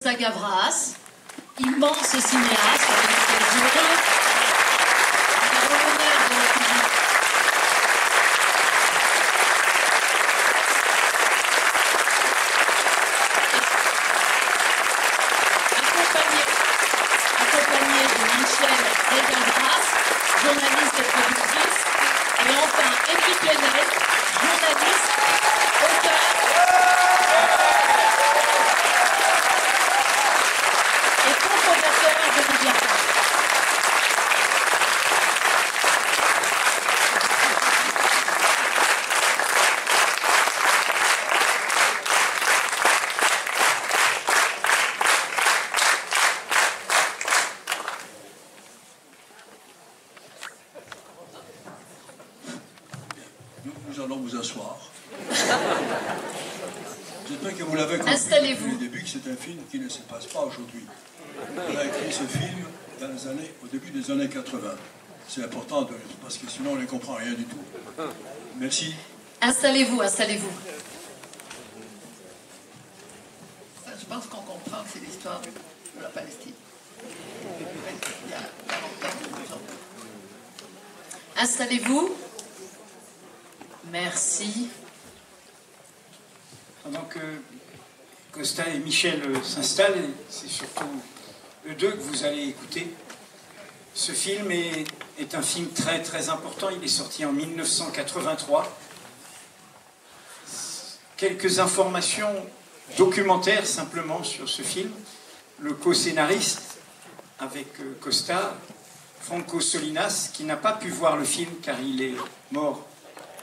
Costa Gavras, immense cinéaste, avec lequel j'aurais l'honneur de l'accueillir. Accompagné de Michel Gavras, journaliste et productrice, et enfin Epi Plenel, journaliste, auteur et cofondateur de Mediapart. Nous allons vous asseoir. J'espère que vous l'avez compris depuis le début que c'est un film qui ne se passe pas aujourd'hui. On a écrit ce film au début des années 80. C'est important parce que sinon on ne comprend rien du tout. Merci. Installez-vous, installez-vous. Je pense qu'on comprend que c'est l'histoire de la Palestine. Il y a 40 ans. Installez-vous. Merci. Pendant que Costa et Michel s'installent, et c'est surtout eux deux que vous allez écouter. Ce film est un film très très important, il est sorti en 1983. Quelques informations documentaires simplement sur ce film. Le co-scénariste avec Costa, Franco Solinas, qui n'a pas pu voir le film car il est mort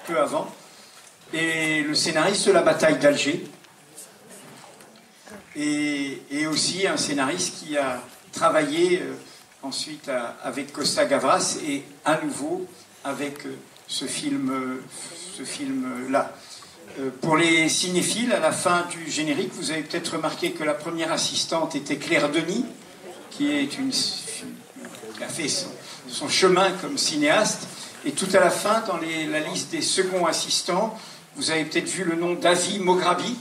peu avant, et le scénariste de La bataille d'Alger, et aussi un scénariste qui a travaillé ensuite avec Costa Gavras et à nouveau avec ce film-là. Pour les cinéphiles, à la fin du générique, vous avez peut-être remarqué que la première assistante était Claire Denis, qui a fait son chemin comme cinéaste. Et tout à la fin, dans la liste des seconds assistants, vous avez peut-être vu le nom d'Avi Mograbi,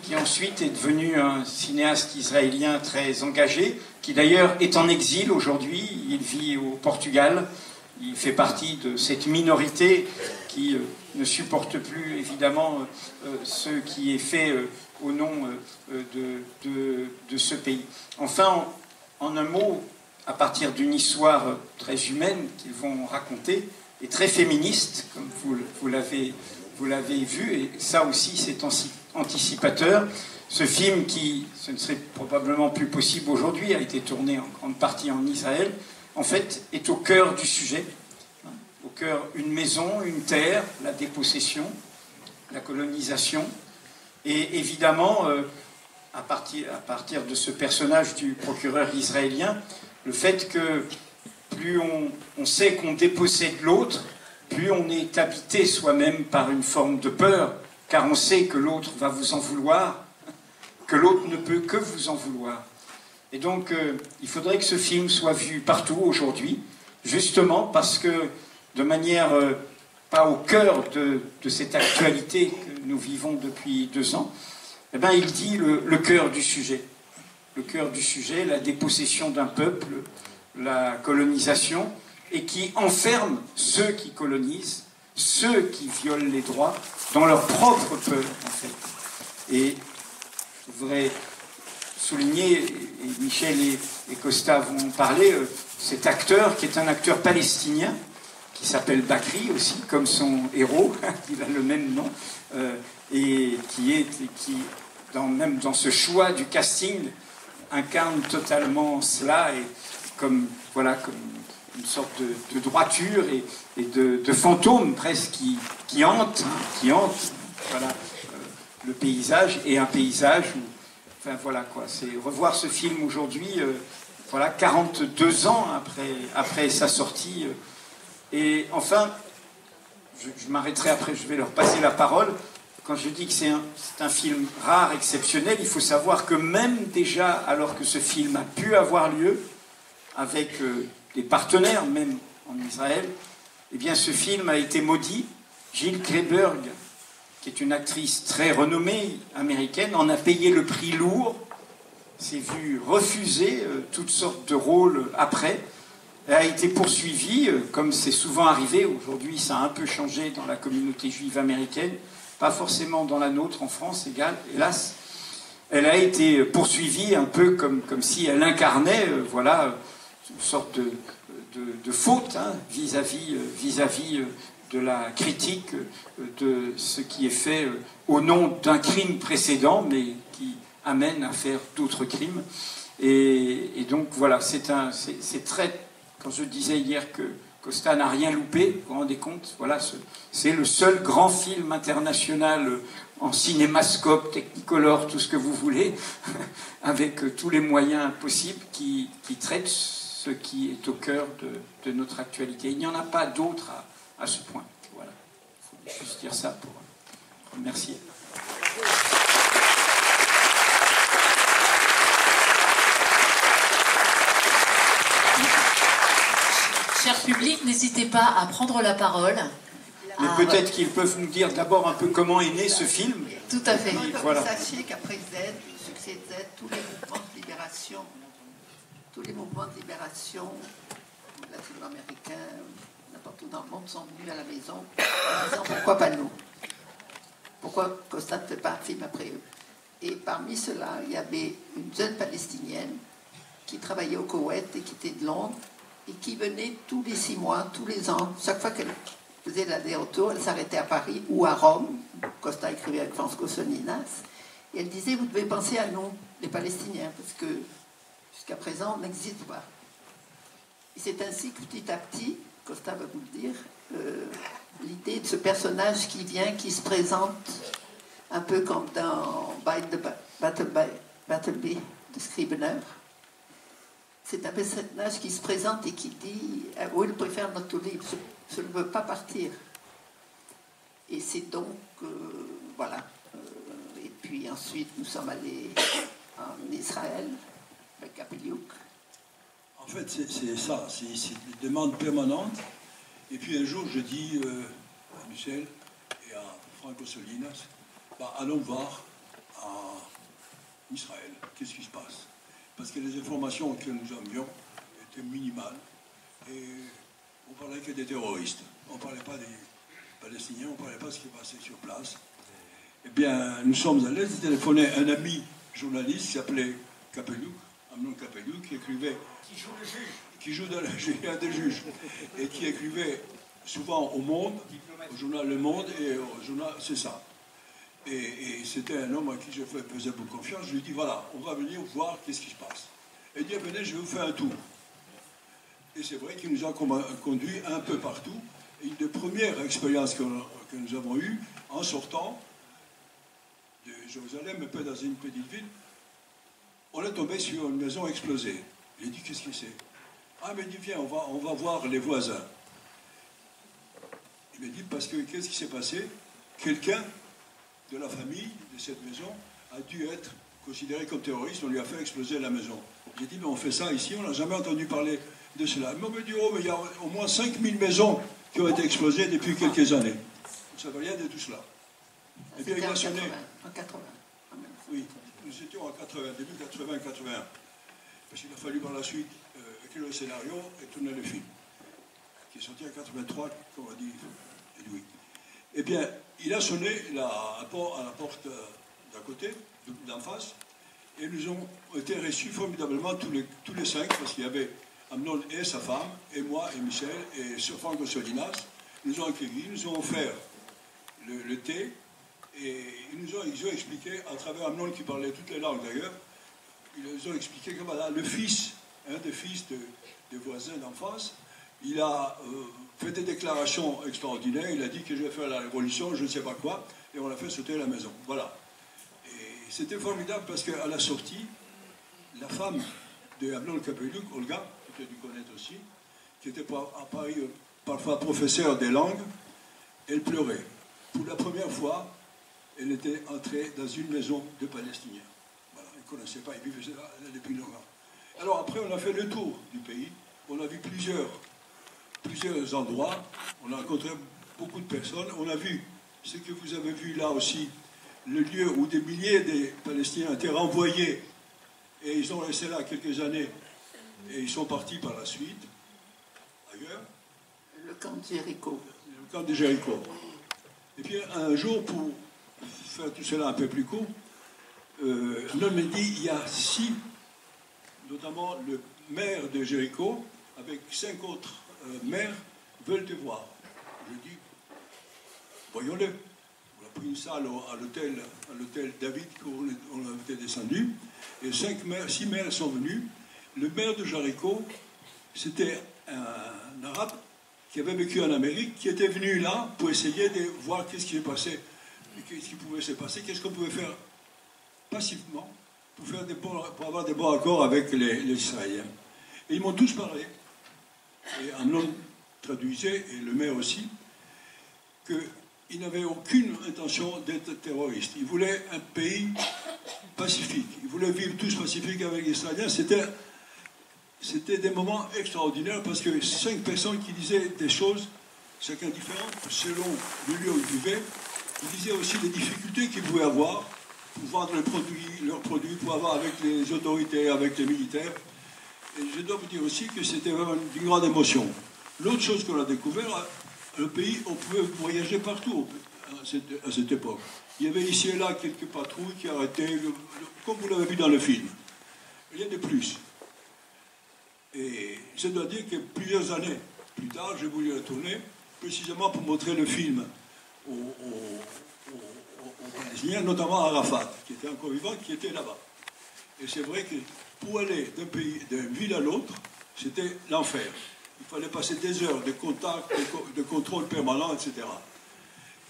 qui ensuite est devenu un cinéaste israélien très engagé, qui d'ailleurs est en exil aujourd'hui. Il vit au Portugal. Il fait partie de cette minorité qui ne supporte plus évidemment ce qui est fait au nom de ce pays. Enfin, en un mot, à partir d'une histoire très humaine qu'ils vont raconter, et très féministe, comme vous l'avez vu, et ça aussi c'est anticipateur. Ce film, qui, ce ne serait probablement plus possible aujourd'hui, a été tourné en grande partie en Israël, en fait est au cœur du sujet. Au cœur, une maison, une terre, la dépossession, la colonisation, et évidemment, à partir de ce personnage du procureur israélien, le fait que plus on sait qu'on dépossède l'autre, plus on est habité soi-même par une forme de peur, car on sait que l'autre va vous en vouloir, que l'autre ne peut que vous en vouloir. Et donc, il faudrait que ce film soit vu partout aujourd'hui, justement parce que, de manière pas au cœur de cette actualité que nous vivons depuis 2 ans, eh bien, il dit le cœur du sujet. Le cœur du sujet, la dépossession d'un peuple, la colonisation, et qui enferme ceux qui colonisent, ceux qui violent les droits, dans leur propre peur, en fait. Et je voudrais souligner, et Michel et Costa vont parler, cet acteur, qui est un acteur palestinien, qui s'appelle Bakri aussi, comme son héros, il a le même nom, et qui même dans ce choix du casting, incarne totalement cela, et comme une sorte de droiture et de fantôme presque qui hante le paysage, et un paysage où, enfin voilà quoi, c'est revoir ce film aujourd'hui, 42 ans après sa sortie, et enfin, je m'arrêterai après, je vais leur passer la parole. Quand je dis que c'est un film rare, exceptionnel, il faut savoir que même déjà, alors que ce film a pu avoir lieu, avec des partenaires, même en Israël, eh bien ce film a été maudit. Jill Kleberg, qui est une actrice très renommée américaine, en a payé le prix lourd s'est vue refuser toutes sortes de rôles après. Elle a été poursuivie, comme c'est souvent arrivé. Aujourd'hui, ça a un peu changé dans la communauté juive américaine, pas forcément dans la nôtre en France, hélas. Elle a été poursuivie un peu comme si elle incarnait voilà, une sorte de faute hein, vis-à-vis de la critique de ce qui est fait au nom d'un crime précédent, mais qui amène à faire d'autres crimes. Et donc voilà, c'est très... Quand je disais hier que Costa n'a rien loupé, vous vous rendez compte, voilà, c'est le seul grand film international en cinémascope, technicolor, tout ce que vous voulez, avec tous les moyens possibles qui traite ce qui est au cœur de notre actualité. Il n'y en a pas d'autre à ce point. Voilà. Il faut juste dire ça pour remercier. Cher public, n'hésitez pas à prendre la parole. Mais peut-être qu'ils peuvent nous dire d'abord un peu comment est né ce film. Tout à fait. Voilà. Sachez qu'après Z, le succès de Z, tous les mouvements de libération latino-américains, n'importe où dans le monde, sont venus à la maison en disant pourquoi pas nous? Pourquoi Costa ne fait pas un film après eux? Et parmi ceux-là, il y avait une jeune Palestinienne qui travaillait au Koweït et qui était de Londres et qui venait tous les 6 mois, tous les ans, chaque fois qu'elle faisait l'aller-retour, elle s'arrêtait à Paris ou à Rome. Costa écrivait avec Francisco Solinas. Et elle disait, vous devez penser à nous, les Palestiniens, parce que jusqu'à présent, on n'existe pas. Et c'est ainsi que petit à petit, Costa va vous le dire, l'idée de ce personnage qui vient, qui se présente un peu comme dans Battleby de Scribner. C'est un personnage qui se présente et qui dit « Oui, il préfère notre livre, je ne veux pas partir ». Et c'est donc, voilà. Et puis ensuite, nous sommes allés en Israël, avec Capeliouk. En fait, c'est ça, c'est une demande permanente. Et puis un jour, je dis à Michel et à Franco Solinas, bah, allons voir en Israël, qu'est-ce qui se passe. Parce que les informations que nous avions étaient minimales. Et on ne parlait que des terroristes. On ne parlait pas des Palestiniens, on ne parlait pas de ce qui passait sur place. Eh bien, nous sommes allés téléphoner un ami journaliste qui s'appelait Capellouk, Amnon Capellouk, qui écrivait... Qui joue le juge. Qui joue dans un des juges. Et qui écrivait souvent au Monde, au journal Le Monde et au journal... C'est ça. Et c'était un homme à qui je faisais beaucoup confiance. Je lui ai dit, voilà, on va venir voir qu'est-ce qui se passe. Et il dit, venez, je vais vous faire un tour. Et c'est vrai qu'il nous a conduit un peu partout. Et une des premières expériences que nous avons eues, en sortant de Jérusalem, un peu dans une petite ville, on est tombé sur une maison explosée. Il a dit, qu'est-ce que c'est? Ah, mais il dit, viens, on va voir les voisins. Il m'a dit, parce que qu'est-ce qui s'est passé? Quelqu'un de la famille de cette maison a dû être considéré comme terroriste, on lui a fait exploser la maison. J'ai dit, mais on fait ça ici, on n'a jamais entendu parler de cela. Il m'a dit, oh, mais il y a au moins 5000 maisons qui ont été explosées depuis quelques années. Vous ne savez rien de tout cela. Eh bien, il a sonné. En 80. Oui, nous étions en 80, début 80-81. Parce qu'il a fallu par la suite écrire le scénario et tourner le film, qui est sorti en 83, comme a dit Louis. Eh bien, il a sonné à la porte d'à côté, d'en face, et nous avons été reçus formidablement tous les 5, parce qu'il y avait Amnon et sa femme, et moi et Michel, et Sir Franco Solinas. Nous ont accueillis, nous ont offert le thé, et ils ont expliqué, à travers Amnon qui parlait toutes les langues d'ailleurs, ils nous ont expliqué que voilà, le fils, un des fils des voisins d'en face, il a fait des déclarations extraordinaires, il a dit que je vais faire la révolution, je ne sais pas quoi, et on l'a fait sauter la maison. Voilà. Et c'était formidable parce qu'à la sortie, la femme de Amnon Capellouk, Olga, que tu as dû connaître aussi, qui était à Paris parfois professeure des langues, elle pleurait. Pour la première fois, elle était entrée dans une maison de Palestiniens. Voilà, elle ne connaissait pas, ils vivaient là depuis longtemps. Alors après, on a fait le tour du pays, on a vu plusieurs endroits, on a rencontré beaucoup de personnes, on a vu ce que vous avez vu là aussi, le lieu où des milliers de Palestiniens ont été renvoyés Et ils ont resté là quelques années. Et ils sont partis par la suite, ailleurs. Le camp de Jéricho. Le camp de Jéricho. Et puis un jour, pour faire tout cela un peu plus court, un homme m'a dit, il y a 6, notamment le maire de Jéricho, avec 5 autres maires, veulent te voir. Je dis, voyons-le. On a pris une salle à l'hôtel David, où on était descendu, et 6 maires sont venus. Le maire de Jéricho, c'était un arabe qui avait vécu en Amérique, qui était venu là pour essayer de voir qu'est-ce qui s'est passé, qu'est-ce qui pouvait se passer, qu'est-ce qu'on pouvait faire passivement pour avoir des bons accords avec les Israéliens. Et ils m'ont tous parlé, et un homme traduisait, et le maire aussi, qu'ils n'avaient aucune intention d'être terroristes. Ils voulaient un pays pacifique. Ils voulaient vivre tous pacifiques avec les Israéliens. C'était des moments extraordinaires parce que 5 personnes qui disaient des choses, chacun différentes, selon le lieu où ils vivaient. Ils disaient aussi des difficultés qu'ils pouvaient avoir pour vendre leurs produits, pour avoir avec les autorités, avec les militaires. Et je dois vous dire aussi que c'était vraiment d'une grande émotion. L'autre chose qu'on a découvert, le pays, on pouvait voyager partout à cette époque. Il y avait ici et là quelques patrouilles qui arrêtaient, comme vous l'avez vu dans le film. Rien de plus. Et je dois dire que plusieurs années plus tard, j'ai voulu retourner, précisément pour montrer le film aux Palestiniens, notamment à Arafat, qui était encore vivant, qui était là-bas. Et c'est vrai que pour aller d'une ville à l'autre, c'était l'enfer. Il fallait passer des heures de contact, de contrôle permanent, etc.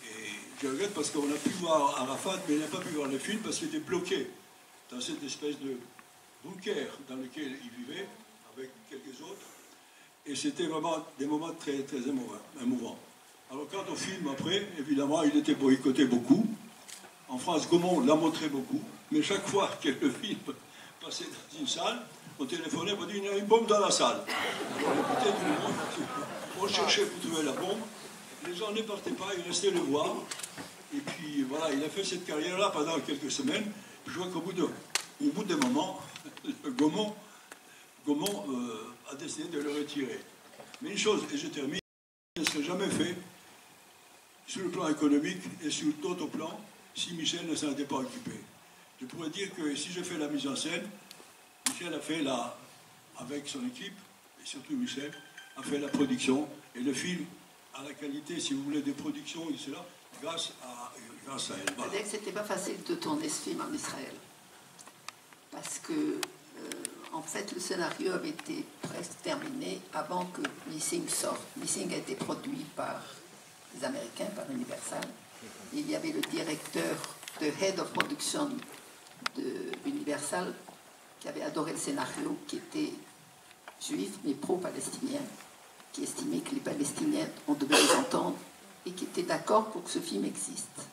Et je regrette parce qu'on a pu voir Arafat, mais on n'a pas pu voir le film parce qu'il était bloqué dans cette espèce de bunker dans lequel il vivait, avec quelques autres. Et c'était vraiment des moments très, très émouvants. Alors quant au film après, évidemment, il était boycotté beaucoup. En France, Gaumont l'a montré beaucoup. Mais chaque fois que le film passait dans une salle, on téléphonait pour dire il y a une bombe dans la salle. Alors on écoutait tout le monde, on cherchait pour trouver la bombe. Les gens ne partaient pas, ils restaient le voir. Et puis voilà, il a fait cette carrière-là pendant quelques semaines. Je vois qu'au bout d'un moment, Gaumont a décidé de le retirer. Mais une chose, et je termine, il ne serait jamais fait sur le plan économique et sur d'autres plans si Michel ne s'en était pas occupé. Je pourrais dire que si je fais la mise en scène, Michel a fait avec son équipe, et surtout Michel, a fait la production, et le film a la qualité, si vous voulez, de production, et cela, grâce à elle. Voilà. C'est-à-dire que c'était pas facile de tourner ce film en Israël. Parce que, en fait, le scénario avait été presque terminé avant que Missing sorte. Missing a été produit par les Américains, par Universal. Et il y avait le directeur de Head of Production de Universal qui avait adoré le scénario, qui était juif mais pro-palestinien, qui estimait que les Palestiniens, on devait les entendre, et qui était d'accord pour que ce film existe.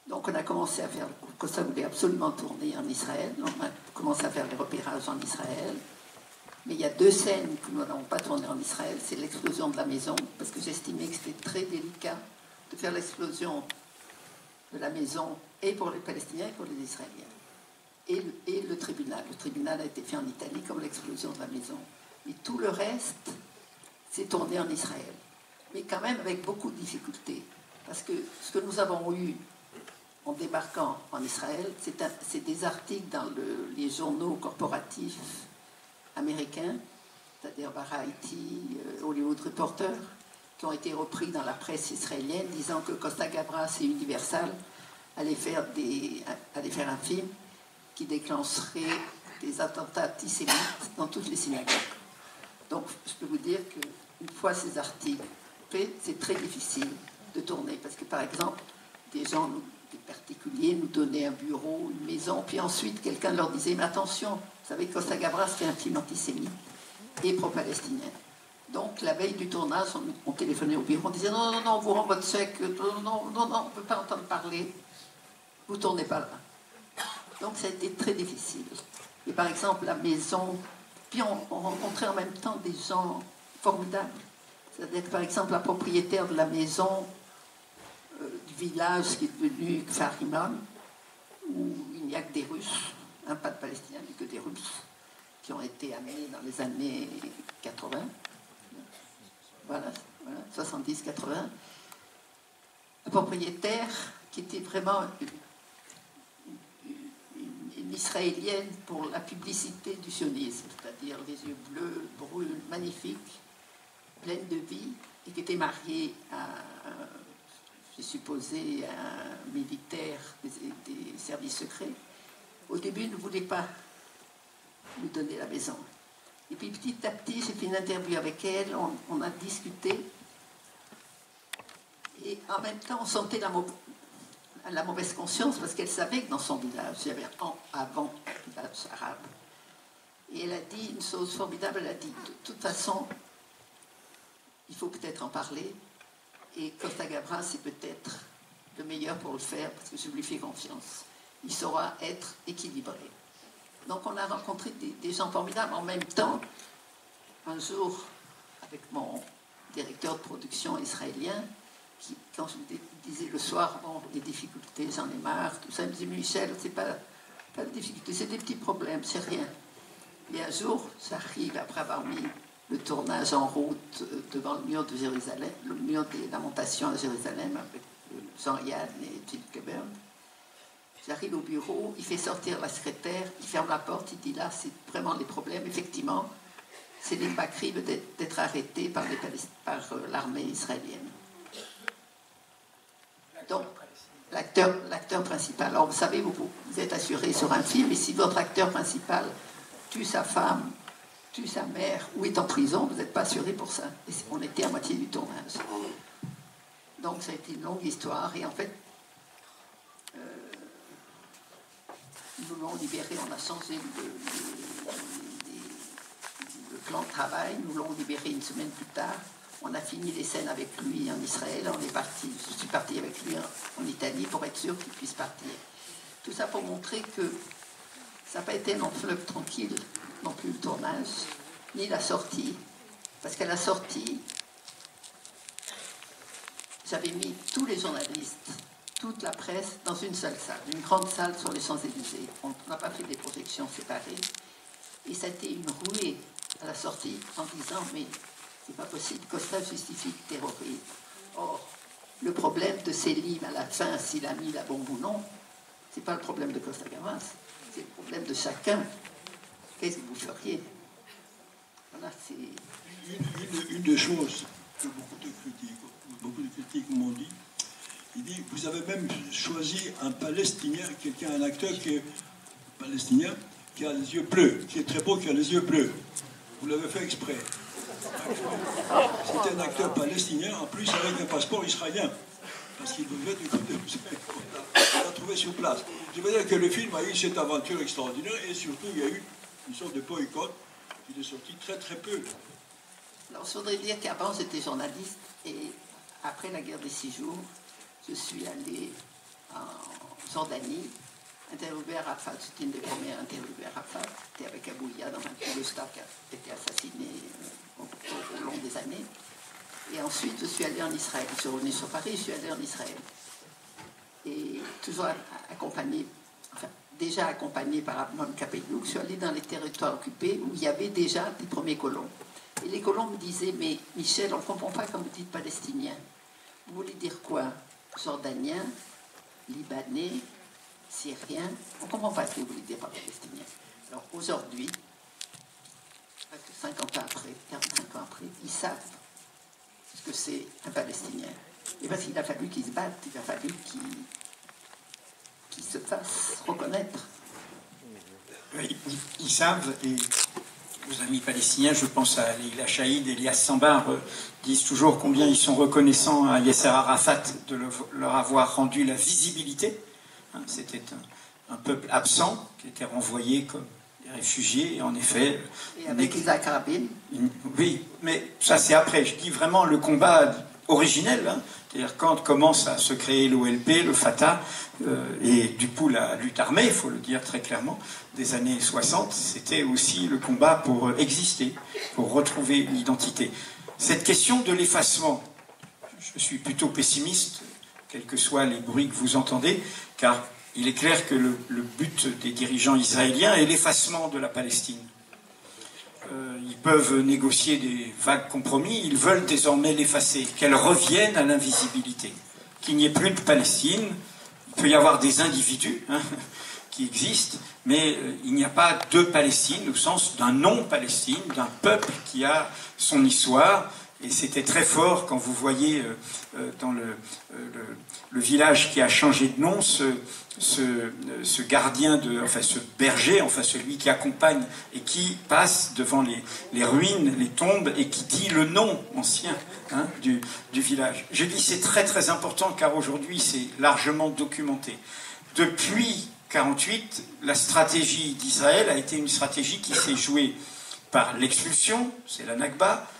Donc on a commencé à faire, que ça voulait absolument tourner en Israël, on a commencé à faire les repérages en Israël, mais il y a 2 scènes que nous n'avons pas tournées en Israël, c'est l'explosion de la maison, parce que j'estimais que c'était très délicat de faire l'explosion de la maison, et pour les Palestiniens et pour les Israéliens. Et le tribunal. Le tribunal a été fait en Italie comme l'explosion de la maison. Et tout le reste s'est tourné en Israël. Mais quand même avec beaucoup de difficultés. Parce que ce que nous avons eu en débarquant en Israël, c'est des articles dans les journaux corporatifs américains, c'est-à-dire Variety, Hollywood Reporter, qui ont été repris dans la presse israélienne, disant que Costa Gavras et Universal allaient faire un film qui déclencherait des attentats antisémites dans toutes les synagogues. Donc, je peux vous dire qu'une fois ces articles faits, c'est très difficile de tourner, parce que, par exemple, des particuliers nous donnaient un bureau, une maison, puis ensuite, quelqu'un leur disait « Mais attention, vous savez que Costa Gavras fait un film antisémite et pro-palestinien. » Donc, la veille du tournage, on téléphonait au bureau, on disait « Non, non, non, on vous rend votre chèque, non, non, non, on ne peut pas entendre parler, vous ne tournez pas là. » Donc ça a été très difficile. Et par exemple, la maison, puis on rencontrait en même temps des gens formidables. C'est-à-dire que par exemple, la propriétaire de la maison du village qui est devenu Kfar Imam, où il n'y a que des Russes, hein, pas de Palestiniens, mais que des Russes, qui ont été amenés dans les années 80. Voilà, 70-80. Un propriétaire qui était vraiment une israélienne pour la publicité du sionisme, c'est-à-dire les yeux bleus, bruns, magnifiques, pleine de vie, et qui était mariée à, j'ai supposé, un militaire des services secrets. Au début, il ne voulait pas lui donner la maison. Et puis petit à petit, j'ai fait une interview avec elle, on a discuté, et en même temps, on sentait la mauvaise conscience, parce qu'elle savait que dans son village, il y avait avant un village arabe. Et elle a dit une chose formidable, elle a dit, de toute façon, il faut peut-être en parler, et Costa Gavras, c'est peut-être le meilleur pour le faire, parce que je lui fais confiance. Il saura être équilibré. Donc on a rencontré des gens formidables. En même temps, un jour, avec mon directeur de production israélien, quand je lui disais le soir, bon, les difficultés, j'en ai marre, tout ça, il me disait, Michel, c'est pas des difficultés, c'est des petits problèmes, c'est rien. Et un jour, j'arrive, après avoir mis le tournage en route devant le mur de Jérusalem, le mur des lamentations à Jérusalem, avec Jean-Yann et Gilles Coburn. J'arrive au bureau, il fait sortir la secrétaire, il ferme la porte, il dit là, c'est vraiment les problèmes. Effectivement, c'est les Bakri d'être arrêtés par l'armée israélienne. Donc, l'acteur principal, alors vous savez, vous êtes assuré sur un film, et si votre acteur principal tue sa femme, tue sa mère, ou est en prison, vous n'êtes pas assuré pour ça. Et on était à moitié du tournage. Donc ça a été une longue histoire, et en fait, nous l'ont libéré, on a changé le plan de travail, nous l'ont libéré une semaine plus tard. On a fini les scènes avec lui en Israël, je suis parti avec lui en Italie pour être sûr qu'il puisse partir. Tout ça pour montrer que ça n'a pas été non fleuve tranquille, non plus le tournage, ni la sortie. Parce qu'à la sortie, j'avais mis tous les journalistes, toute la presse dans une seule salle, une grande salle sur les Champs-Élysées. On n'a pas fait des projections séparées. Et ça a été une ruée à la sortie en disant, mais c'est pas possible, Costa justifie le terrorisme. Or, le problème de Selim à la fin, s'il a mis la bombe ou non, c'est pas le problème de Costa Gavras, c'est le problème de chacun. Qu'est-ce que vous feriez? Voilà, c'est... Une des choses que beaucoup de critiques m'ont dit, il dit, vous avez même choisi un Palestinien, un acteur qui est palestinien, qui a les yeux bleus, qui est très beau, qui a les yeux bleus. Vous l'avez fait exprès. C'était un acteur palestinien, en plus avec un passeport israélien. Parce qu'il devait du côté on l'a trouvé sur place. Je veux dire que le film a eu cette aventure extraordinaire, et surtout il y a eu une sorte de boycott qui est sorti très très peu. Alors, je voudrais dire qu'avant j'étais journaliste, et après la guerre des 6 jours, je suis allé en Jordanie interviewer Arafat. C'était une des premières interviews Arafat. C'était avec Abouya dans le staff qui a été assassiné au long des années. Et ensuite, je suis allé en Israël. Je suis revenu sur Paris, je suis allé en Israël. Et toujours accompagné, enfin, déjà accompagné par Amnon Kapeliouk, je suis allé dans les territoires occupés où il y avait déjà des premiers colons. Et les colons me disaient, mais Michel, on ne comprend pas quand vous dites palestinien. Vous voulez dire quoi? Jordanien, libanais, syrien? On ne comprend pas ce que vous voulez dire par palestinien. Alors aujourd'hui, 50 ans après, 45 ans après, ils savent ce que c'est un Palestinien. Et parce qu'il a fallu qu'ils se battent, il a fallu qu'ils se fassent reconnaître. Oui, ils savent, et vos amis palestiniens, je pense à Leila Chaïd et Elias Sambar, disent toujours combien ils sont reconnaissants à Yasser Arafat de leur avoir rendu la visibilité. C'était un peuple absent qui était renvoyé comme des réfugiés, et en effet... Et avec Isaac Rabin. Oui, mais ça c'est après. Je dis vraiment le combat originel, c'est-à-dire quand commence à se créer l'OLP, le Fatah, et du coup la lutte armée, il faut le dire très clairement, des années 60, c'était aussi le combat pour exister, pour retrouver une identité. Cette question de l'effacement, je suis plutôt pessimiste, quels que soient les bruits que vous entendez, car il est clair que le but des dirigeants israéliens est l'effacement de la Palestine. Ils peuvent négocier des vagues compromis, ils veulent désormais l'effacer, qu'elle revienne à l'invisibilité, qu'il n'y ait plus de Palestine. Il peut y avoir des individus qui existent, mais il n'y a pas de Palestine au sens d'un non-Palestine, d'un peuple qui a son histoire. Et c'était très fort quand vous voyez dans le village qui a changé de nom ce gardien, enfin ce berger, enfin celui qui accompagne et qui passe devant les ruines, les tombes et qui dit le nom ancien du village. Je dis c'est très très important car aujourd'hui c'est largement documenté. Depuis 1948, la stratégie d'Israël a été une stratégie qui s'est jouée par l'expulsion, c'est la Nakba,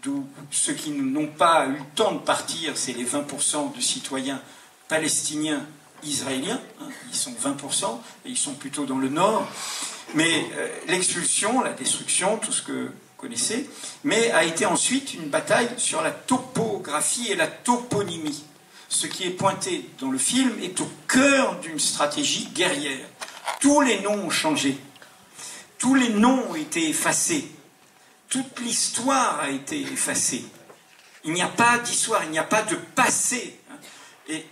d'où ceux qui n'ont pas eu le temps de partir, c'est les 20% de citoyens palestiniens israéliens, ils sont 20%, et ils sont plutôt dans le nord, mais l'expulsion, la destruction, tout ce que vous connaissez, mais a été ensuite une bataille sur la topographie et la toponymie. Ce qui est pointé dans le film est au cœur d'une stratégie guerrière. Tous les noms ont changé, tous les noms ont été effacés, toute l'histoire a été effacée. Il n'y a pas d'histoire, il n'y a pas de passé. Et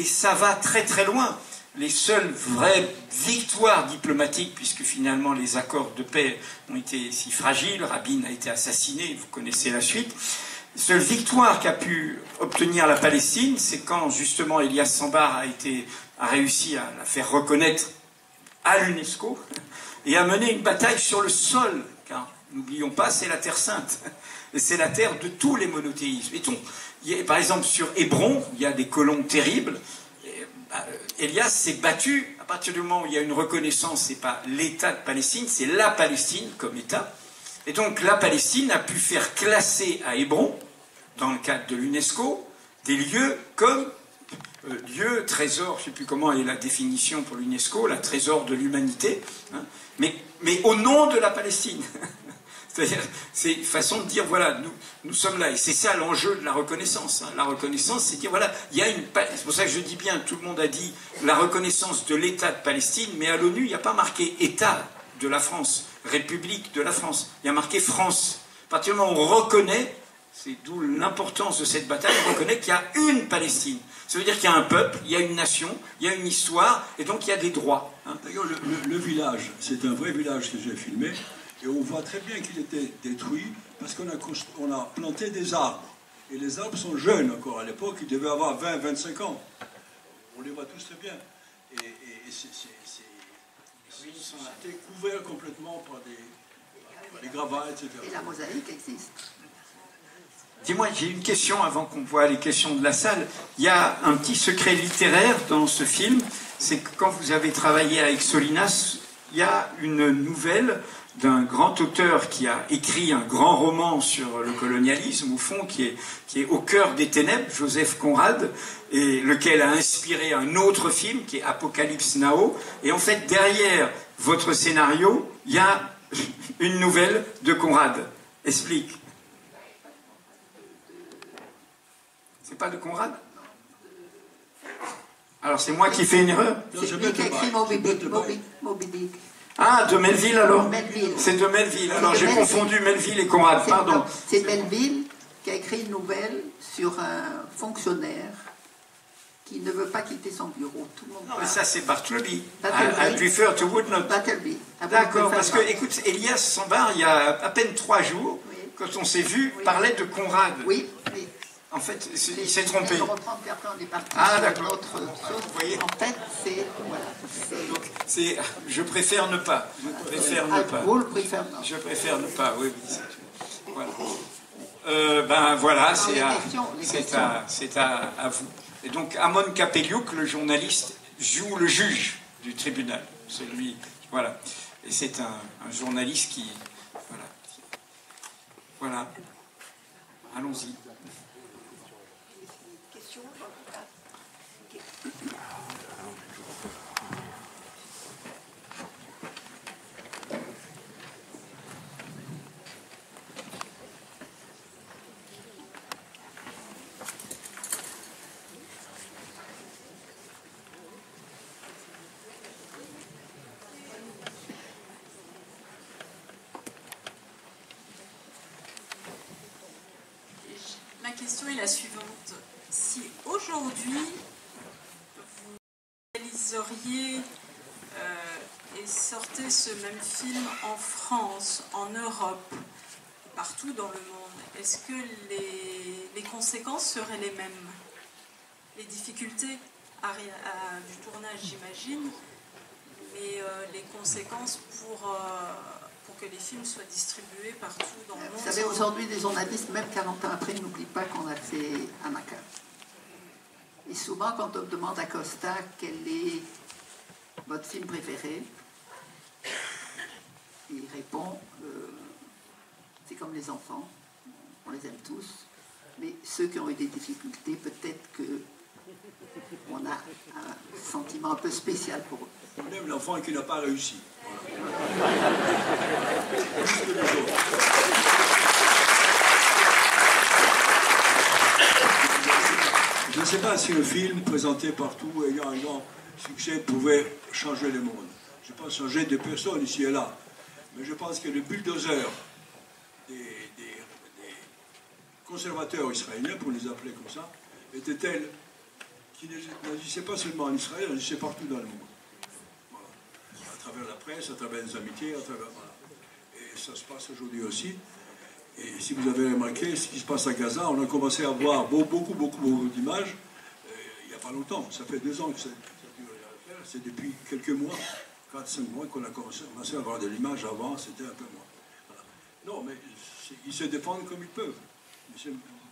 ça va très très loin. Les seules vraies victoires diplomatiques, puisque finalement les accords de paix ont été si fragiles, Rabin a été assassiné, vous connaissez la suite. La seule victoire qu'a pu obtenir la Palestine, c'est quand justement Elias Sambar a réussi à la faire reconnaître à l'UNESCO et a mené une bataille sur le sol, car n'oublions pas, c'est la Terre Sainte, et c'est la terre de tous les monothéismes. Et donc, par exemple, sur Hébron, il y a des colons terribles. Elias s'est battu, à partir du moment où il y a une reconnaissance, c'est pas l'État de Palestine, c'est la Palestine comme État. Et donc la Palestine a pu faire classer à Hébron, dans le cadre de l'UNESCO, des lieux comme lieu, trésor, je ne sais plus comment est la définition pour l'UNESCO, la trésor de l'humanité, mais au nom de la Palestine. C'est-à-dire, c'est une façon de dire, voilà, nous sommes là. Et c'est ça l'enjeu de la reconnaissance. La reconnaissance, c'est dire, voilà, il y a une... C'est pour ça que je dis bien, tout le monde a dit la reconnaissance de l'État de Palestine, mais à l'ONU, il n'y a pas marqué État de la France, République de la France. Il y a marqué France. À partir du moment où on reconnaît, c'est d'où l'importance de cette bataille, on reconnaît qu'il y a une Palestine. Ça veut dire qu'il y a un peuple, il y a une nation, il y a une histoire, et donc il y a des droits. D'ailleurs, le village, c'est un vrai village que j'ai filmé. Et on voit très bien qu'il était détruit parce qu'on a planté des arbres. Et les arbres sont jeunes encore. À l'époque, ils devaient avoir 20-25 ans. On les voit tous très bien. Et c'était couvert complètement par des gravats, etc. Et la mosaïque existe. Dis-moi, j'ai une question avant qu'on voit les questions de la salle. Il y a un petit secret littéraire dans ce film. C'est que quand vous avez travaillé avec Solinas, il y a une nouvelle d'un grand auteur qui a écrit un grand roman sur le colonialisme, au fond, qui est au cœur des ténèbres, Joseph Conrad, et lequel a inspiré un autre film qui est Apocalypse Now. Et en fait, derrière votre scénario, il y a une nouvelle de Conrad. Explique. C'est pas de Conrad? Alors c'est moi qui fais une erreur? C'est lui qui a écrit Moby Dick. Ah, de Melville alors? Melville. C'est de Melville. Alors j'ai confondu Melville et Conrad, pardon. C'est Melville qui a écrit une nouvelle sur un fonctionnaire qui ne veut pas quitter son bureau. Tout le monde non, mais ça c'est Bartleby. Bartleby. I prefer to would not. Bartleby. D'accord, parce que, écoute, Elias Sambar, il y a à peine 3 jours, oui, quand on s'est vu, oui, parlait de Conrad. Oui, oui. En fait, il s'est trompé. Ah, d'accord. Vous voyez. En fait, c'est... Voilà, donc, c'est... Je préfère ne pas. Je préfère ne pas. Vous le préférez non. Je préfère ne pas, oui. Voilà. Ben voilà, c'est à vous. Et donc, Amon Kapeliuk, le journaliste, joue le juge du tribunal. Celui... Voilà. Et c'est un journaliste qui... Voilà. Voilà. Allons-y. question est la suivante. Si aujourd'hui, vous réaliseriez et sortez ce même film en France, en Europe, partout dans le monde, est-ce que les conséquences seraient les mêmes? Les difficultés du tournage, j'imagine, mais les conséquences pour que les films soient distribués partout dans le monde. Vous savez, aujourd'hui, les journalistes, même 40 ans après, n'oublient pas qu'on a fait Anaka. Et souvent, quand on demande à Costa quel est votre film préféré, il répond c'est comme les enfants, on les aime tous, mais ceux qui ont eu des difficultés, peut-être qu'on a un sentiment un peu spécial pour eux. On aime l'enfant qui n'a pas réussi. Je ne sais pas si le film présenté partout ayant un grand succès pouvait changer le monde. Je pense changer des personnes ici et là. Mais je pense que le bulldozer des conservateurs israéliens, pour les appeler comme ça, était tel qu'il n'agissait pas seulement en Israël, il agissait partout dans le monde. Voilà. À travers la presse, à travers les amitiés, à travers... Voilà. Et ça se passe aujourd'hui aussi. Et si vous avez remarqué ce qui se passe à Gaza, on a commencé à voir beaucoup d'images il n'y a pas longtemps. Ça fait 2 ans que ça dure à faire. C'est depuis quelques mois, 4-5 mois, qu'on a commencé à avoir de l'image. Avant, c'était un peu moins. Voilà. Non, mais ils se défendent comme ils peuvent.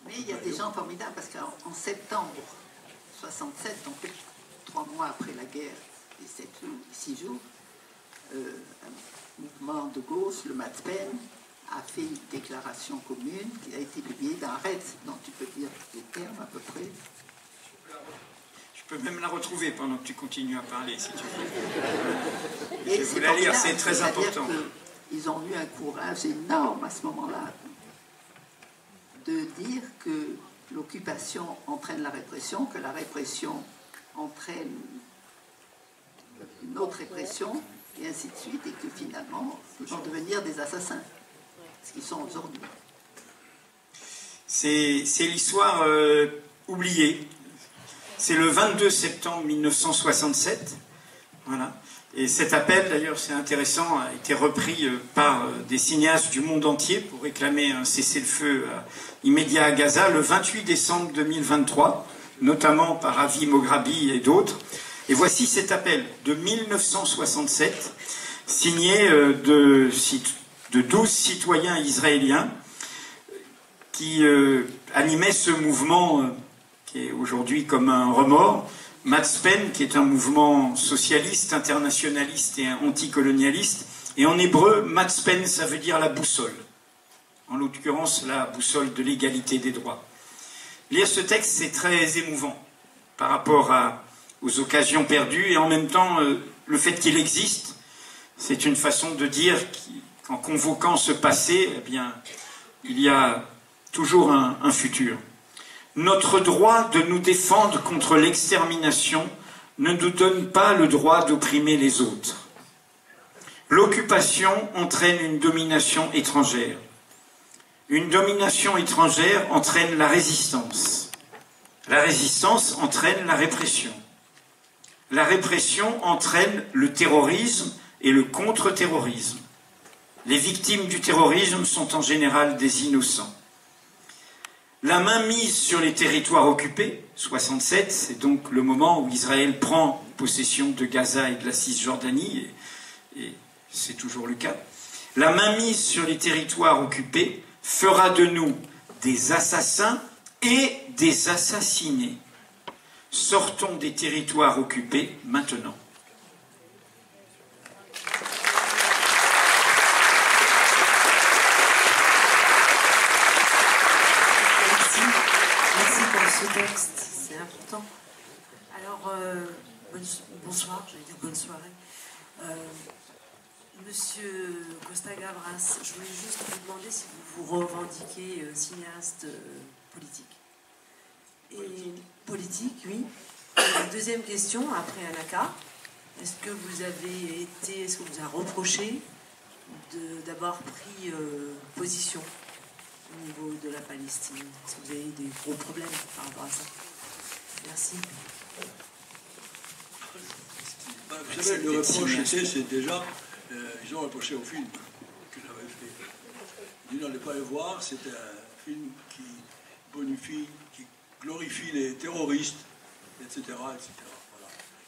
Mais il y a des gens formidables, parce qu'en septembre 67, donc 3 mois après la guerre, et 6 jours, un mouvement de gauche, le Matzpen, a fait une déclaration commune qui a été publiée dans Retz, dont tu peux dire les termes à peu près. Je peux même la retrouver pendant que tu continues à parler, si tu veux. Je vais vous la lire, c'est très important. Ils ont eu un courage énorme à ce moment-là de dire que l'occupation entraîne la répression, que la répression entraîne une autre répression, et ainsi de suite, et que finalement, ils vont devenir des assassins. Ce qu'ils sont aujourd'hui. C'est l'histoire oubliée. C'est le 22 septembre 1967. Voilà. Et cet appel, d'ailleurs, c'est intéressant, a été repris par des cinéastes du monde entier pour réclamer un cessez-le-feu immédiat à Gaza le 28 décembre 2023, notamment par Avi Mograbi et d'autres. Et voici cet appel de 1967, signé de 12 citoyens israéliens qui animaient ce mouvement qui est aujourd'hui comme un remords, Matzpen, qui est un mouvement socialiste, internationaliste et anticolonialiste, et en hébreu, Matzpen, ça veut dire la boussole, en l'occurrence la boussole de l'égalité des droits. Lire ce texte, c'est très émouvant par rapport aux occasions perdues, et en même temps, le fait qu'il existe, c'est une façon de dire qu'en convoquant ce passé, eh bien, il y a toujours un futur. Notre droit de nous défendre contre l'extermination ne nous donne pas le droit d'opprimer les autres. L'occupation entraîne une domination étrangère. Une domination étrangère entraîne la résistance. La résistance entraîne la répression. La répression entraîne le terrorisme et le contre-terrorisme. Les victimes du terrorisme sont en général des innocents. La mainmise sur les territoires occupés, 67, c'est donc le moment où Israël prend possession de Gaza et de la Cisjordanie, et c'est toujours le cas. La mainmise sur les territoires occupés fera de nous des assassins et des assassinés. Sortons des territoires occupés maintenant. Ce texte, c'est important. Alors, bonsoir, j'allais dire bonne soirée. Monsieur Costa-Gavras, je voulais juste vous demander si vous vous revendiquez cinéaste politique. Et politique, oui. Et la deuxième question, après Anaka, est-ce que vous vous a reproché d'avoir pris position au niveau de la Palestine? Est-ce que vous avez eu des gros problèmes par rapport à ça? Merci. Vous savez, le reproche c'est déjà, ils ont reproché au film que j'avais fait. Ils n'allaient pas le voir, c'était un film qui bonifie, qui glorifie les terroristes, etc. Voilà.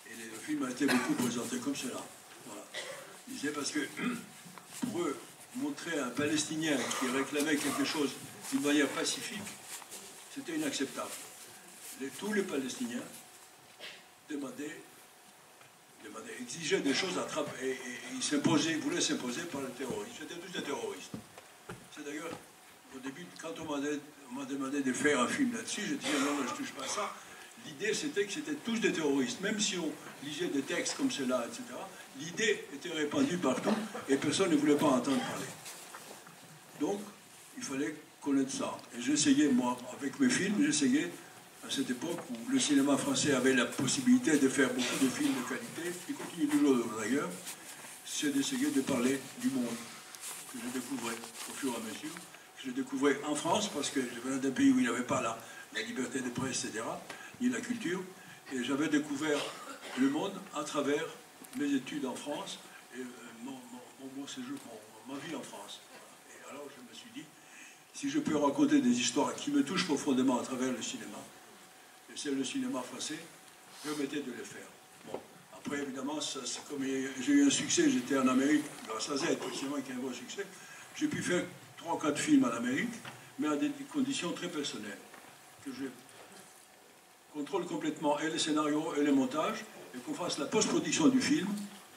Et le film a été beaucoup présenté comme cela. Voilà. Ils disaient parce que pour eux, montrer un Palestinien qui réclamait quelque chose d'une manière pacifique, c'était inacceptable. Tous les Palestiniens exigeaient des choses à travers, et ils voulaient s'imposer par les terroristes. C'était tous des terroristes. C'est d'ailleurs, au début, quand on m'a demandé de faire un film là-dessus, je disais non, je ne touche pas à ça. L'idée, c'était que c'était tous des terroristes. Même si on lisait des textes comme cela, etc., l'idée était répandue partout et personne ne voulait pas entendre parler. Donc, il fallait connaître ça. Et j'essayais, moi, avec mes films, j'essayais, à cette époque où le cinéma français avait la possibilité de faire beaucoup de films de qualité, il continue toujours d'ailleurs, c'est d'essayer de parler du monde que je découvrais au fur et à mesure, que je découvrais en France, parce que je venais d'un pays où il n'y avait pas la liberté de presse, etc., ni la culture, et j'avais découvert le monde à travers mes études en France et mon séjour, ma vie en France. Et alors je me suis dit, si je peux raconter des histoires qui me touchent profondément à travers le cinéma, et c'est le cinéma français, permettez de le faire. Bon, après évidemment, comme j'ai eu un succès, j'étais en Amérique, grâce à Z, le cinéma qui a un gros succès, j'ai pu faire 3 ou 4 films en Amérique, mais à des conditions très personnelles, que je contrôle complètement et les scénarios et les montages, et qu'on fasse la post-production du film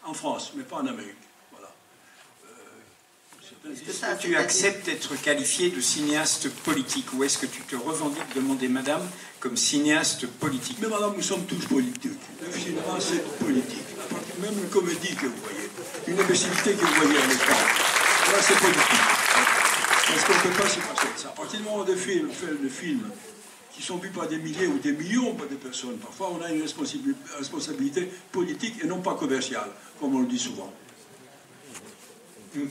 en France, mais pas en Amérique. Voilà. Est-ce que tu acceptes d'être qualifié de cinéaste politique, ou est-ce que tu te revendiques, demander madame, comme cinéaste politique? Mais madame, nous sommes tous politiques. Le cinéma, c'est politique. Même une comédie que vous voyez, une imbécilité que vous voyez à l'écran, là, c'est politique. Parce qu'on ne peut pas se passer de ça. À partir du moment où on fait des films qui sont vus par des milliers ou des millions de personnes, parfois on a une responsabilité politique et non pas commerciale, comme on le dit souvent.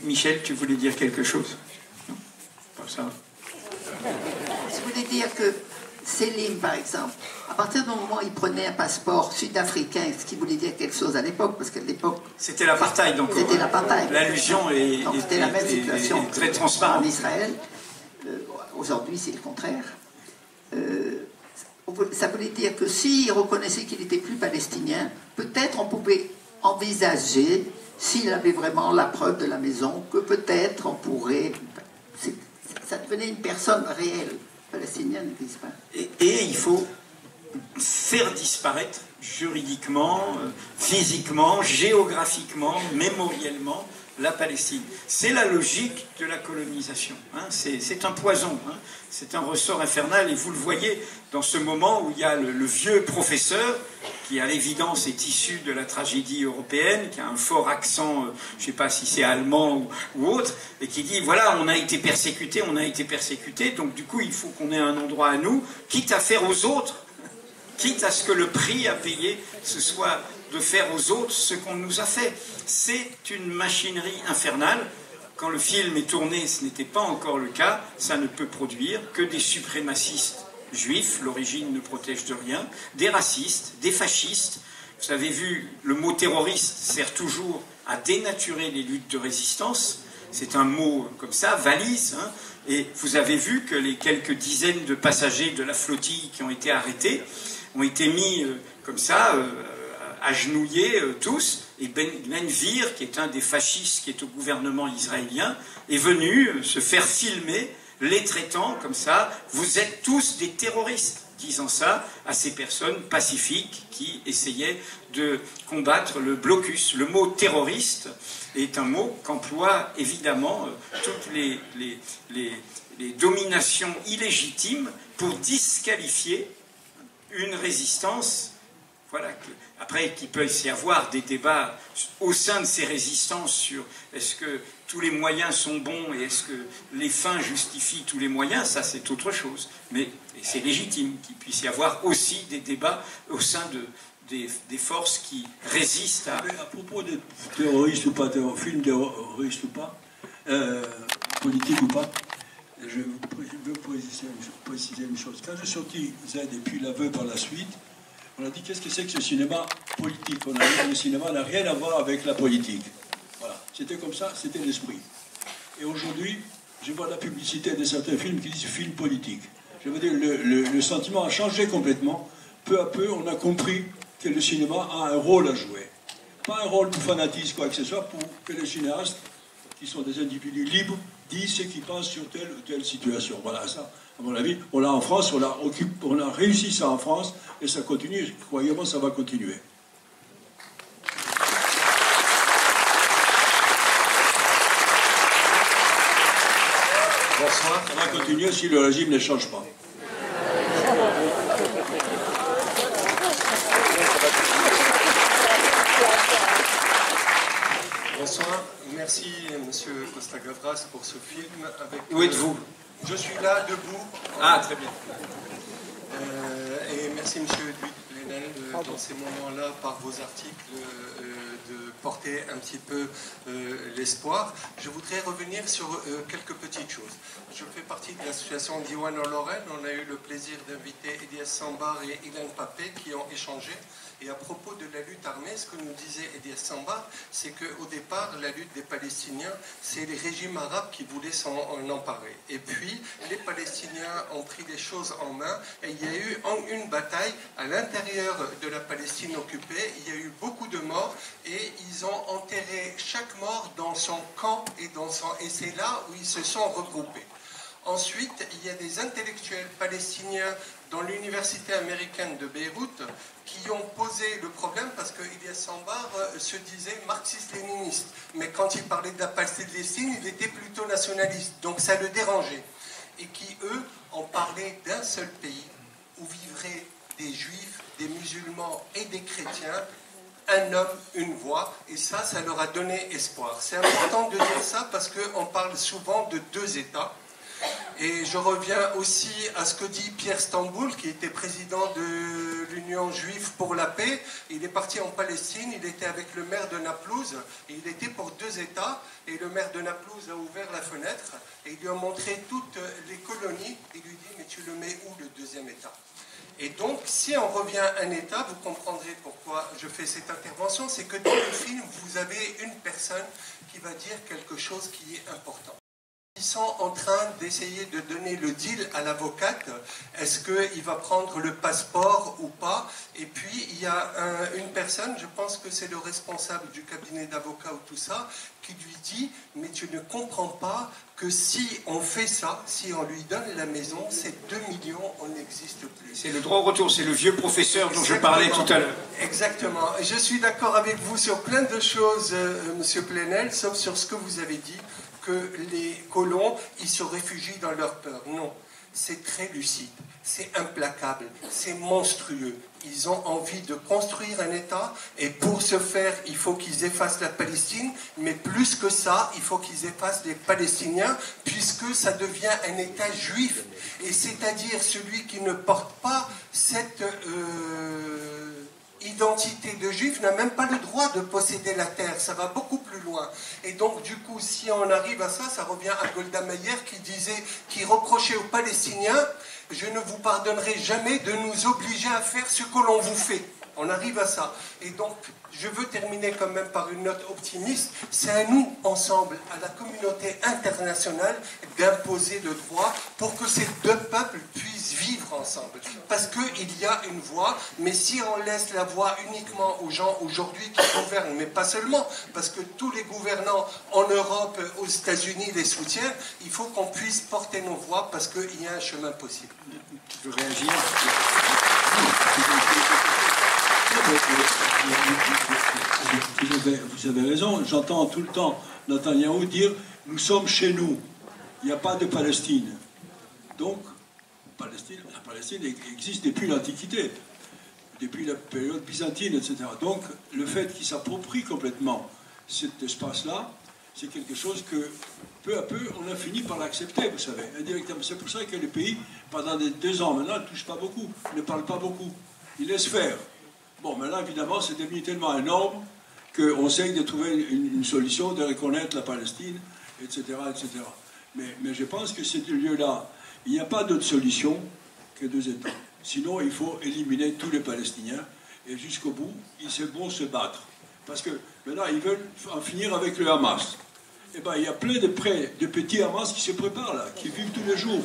Michel, tu voulais dire quelque chose? Non, pas ça. Je voulais dire que Céline, par exemple, à partir du moment où il prenait un passeport sud-africain, ce qui voulait dire quelque chose à l'époque, parce qu'à l'époque... C'était l'apartheid, donc. C'était l'apartheid. L'allusion est c'était la même situation très transparente. En Israël. Aujourd'hui, c'est le contraire. Ça voulait dire que s'il reconnaissait qu'il n'était plus palestinien, peut-être on pouvait envisager, s'il avait vraiment la preuve de la maison, que peut-être on pourrait... Ça devenait une personne réelle. Palestinienne n'existe pas. Et il faut faire disparaître juridiquement, physiquement, géographiquement, mémoriellement la Palestine. C'est la logique de la colonisation. Hein. C'est un poison, hein. C'est un ressort infernal. Et vous le voyez dans ce moment où il y a le vieux professeur, qui à l'évidence est issu de la tragédie européenne, qui a un fort accent, je ne sais pas si c'est allemand ou autre, et qui dit, voilà, on a été persécuté, donc du coup il faut qu'on ait un endroit à nous, quitte à faire aux autres, quitte à ce que le prix à payer, ce soit de faire aux autres ce qu'on nous a fait. C'est une machinerie infernale. Quand le film est tourné, ce n'était pas encore le cas, ça ne peut produire que des suprémacistes juifs, l'origine ne protège de rien, des racistes, des fascistes. Vous avez vu, le mot terroriste sert toujours à dénaturer les luttes de résistance. C'est un mot comme ça, valise, hein. Et vous avez vu que les quelques dizaines de passagers de la flottille qui ont été arrêtés ont été mis comme ça, agenouillés tous, et Ben Gvir, qui est un des fascistes qui est au gouvernement israélien, est venu se faire filmer, les traitant comme ça, vous êtes tous des terroristes, disant ça à ces personnes pacifiques qui essayaient de combattre le blocus. Le mot terroriste est un mot qu'emploient évidemment toutes les dominations illégitimes pour disqualifier une résistance. Voilà. Après, qu'il peut y avoir des débats au sein de ces résistances sur est-ce que tous les moyens sont bons et est-ce que les fins justifient tous les moyens, ça c'est autre chose. Mais c'est légitime qu'il puisse y avoir aussi des débats au sein des forces qui résistent à... Mais à propos des terroristes ou pas, films terroristes ou pas, politiques ou pas, je veux préciser une chose. Quand j'ai sorti Z et puis l'aveu par la suite, on a dit qu'est-ce que c'est que ce cinéma politique? On a dit que le cinéma n'a rien à voir avec la politique. Voilà, c'était comme ça, c'était l'esprit. Et aujourd'hui, je vois la publicité de certains films qui disent film politique. Je veux dire, le sentiment a changé complètement. Peu à peu, on a compris que le cinéma a un rôle à jouer. Pas un rôle pour fanatisme, quoi que ce soit, pour que les cinéastes, qui sont des individus libres, disent ce qu'ils pensent sur telle ou telle situation. Voilà, ça, à mon avis, on l'a en France, on a réussi ça en France, et ça continue, croyez-moi, ça va continuer. Bonsoir. Ça va continuer si le régime ne change pas. Bonsoir. Merci, Monsieur Costa-Gavras, pour ce film. Où êtes-vous? Je suis là, debout. Ah, très bien. Et merci, Monsieur Plenel, dans ces moments-là, par vos articles, de porter un petit peu l'espoir. Je voudrais revenir sur quelques petites choses. Je fais partie de l'association Diwan en Lorraine. On a eu le plaisir d'inviter Elias Sambar et Ilan Papé qui ont échangé. Et à propos de la lutte armée, ce que nous disait Elias Sambar, c'est qu'au départ, la lutte des Palestiniens, c'est les régimes arabes qui voulaient s'en emparer. Et puis, les Palestiniens ont pris les choses en main et il y a eu une bataille à l'intérieur de la Palestine occupée. Il y a eu beaucoup de morts et ils ont enterré chaque mort dans son camp et c'est là où ils se sont regroupés. Ensuite, il y a des intellectuels palestiniens dans l'université américaine de Beyrouth qui ont posé le problème parce que Elias Sambar se disait marxiste-léniniste. Mais quand il parlait de la Palestine, il était plutôt nationaliste. Donc ça le dérangeait. Et qui, eux, ont parlé d'un seul pays où vivraient des juifs, des musulmans et des chrétiens, un homme, une voix, et ça leur a donné espoir. C'est important de dire ça parce qu'on parle souvent de deux États. Et je reviens aussi à ce que dit Pierre Stamboul, qui était président de l'Union juive pour la paix. Il est parti en Palestine, il était avec le maire de Naplouse, et il était pour deux États, et le maire de Naplouse a ouvert la fenêtre, et il lui a montré toutes les colonies, et il lui dit, mais tu le mets où le deuxième État? Et donc, si on revient à un État, vous comprendrez pourquoi je fais cette intervention, c'est que dans le film, vous avez une personne qui va dire quelque chose qui est important. Ils sont en train d'essayer de donner le deal à l'avocate. Est-ce qu'il va prendre le passeport ou pas? Et puis, il y a une personne, je pense que c'est le responsable du cabinet d'avocats ou tout ça, qui lui dit « Mais tu ne comprends pas que si on fait ça, si on lui donne la maison, ces 2 millions, on n'existe plus. » C'est le droit au retour, c'est le vieux professeur dont je parlais tout à l'heure. Exactement. Et je suis d'accord avec vous sur plein de choses, Monsieur Plenel, sauf sur ce que vous avez dit, que les colons, ils se réfugient dans leur peur. Non, c'est très lucide, c'est implacable, c'est monstrueux. Ils ont envie de construire un État et pour ce faire, il faut qu'ils effacent la Palestine, mais plus que ça, il faut qu'ils effacent les Palestiniens puisque ça devient un État juif. Et c'est-à-dire celui qui ne porte pas cette identité de juif n'a même pas le droit de posséder la terre, ça va beaucoup plus loin. Et donc du coup, si on arrive à ça, ça revient à Golda Meir qui reprochait aux Palestiniens, je ne vous pardonnerai jamais de nous obliger à faire ce que l'on vous fait. On arrive à ça. Et donc, je veux terminer quand même par une note optimiste. C'est à nous, ensemble, à la communauté internationale, d'imposer le droit pour que ces deux peuples puissent vivre ensemble. Parce qu'il y a une voie, mais si on laisse la voie uniquement aux gens aujourd'hui qui gouvernent, mais pas seulement, parce que tous les gouvernants en Europe, aux États-Unis les soutiennent, il faut qu'on puisse porter nos voix parce qu'il y a un chemin possible. Je réagis. Vous avez raison, j'entends tout le temps Netanyahou dire « nous sommes chez nous, il n'y a pas de Palestine ». Donc, la Palestine existe depuis l'Antiquité, depuis la période byzantine, etc. Donc, le fait qu'il s'approprie complètement cet espace-là, c'est quelque chose que, peu à peu, on a fini par l'accepter, vous savez, indirectement. C'est pour ça que les pays, pendant 2 ans maintenant, ne touchent pas beaucoup, ne parlent pas beaucoup, ils laissent faire. Bon, maintenant, évidemment, c'est devenu tellement énorme qu'on essaye de trouver une solution, de reconnaître la Palestine, etc., etc. Mais je pense que ce lieu-là, il n'y a pas d'autre solution que 2 États. Sinon, il faut éliminer tous les Palestiniens. Et jusqu'au bout, c'est bon se battre. Parce que maintenant, ils veulent en finir avec le Hamas. Eh bien, il y a plein de petits Hamas qui se préparent là, qui vivent tous les jours.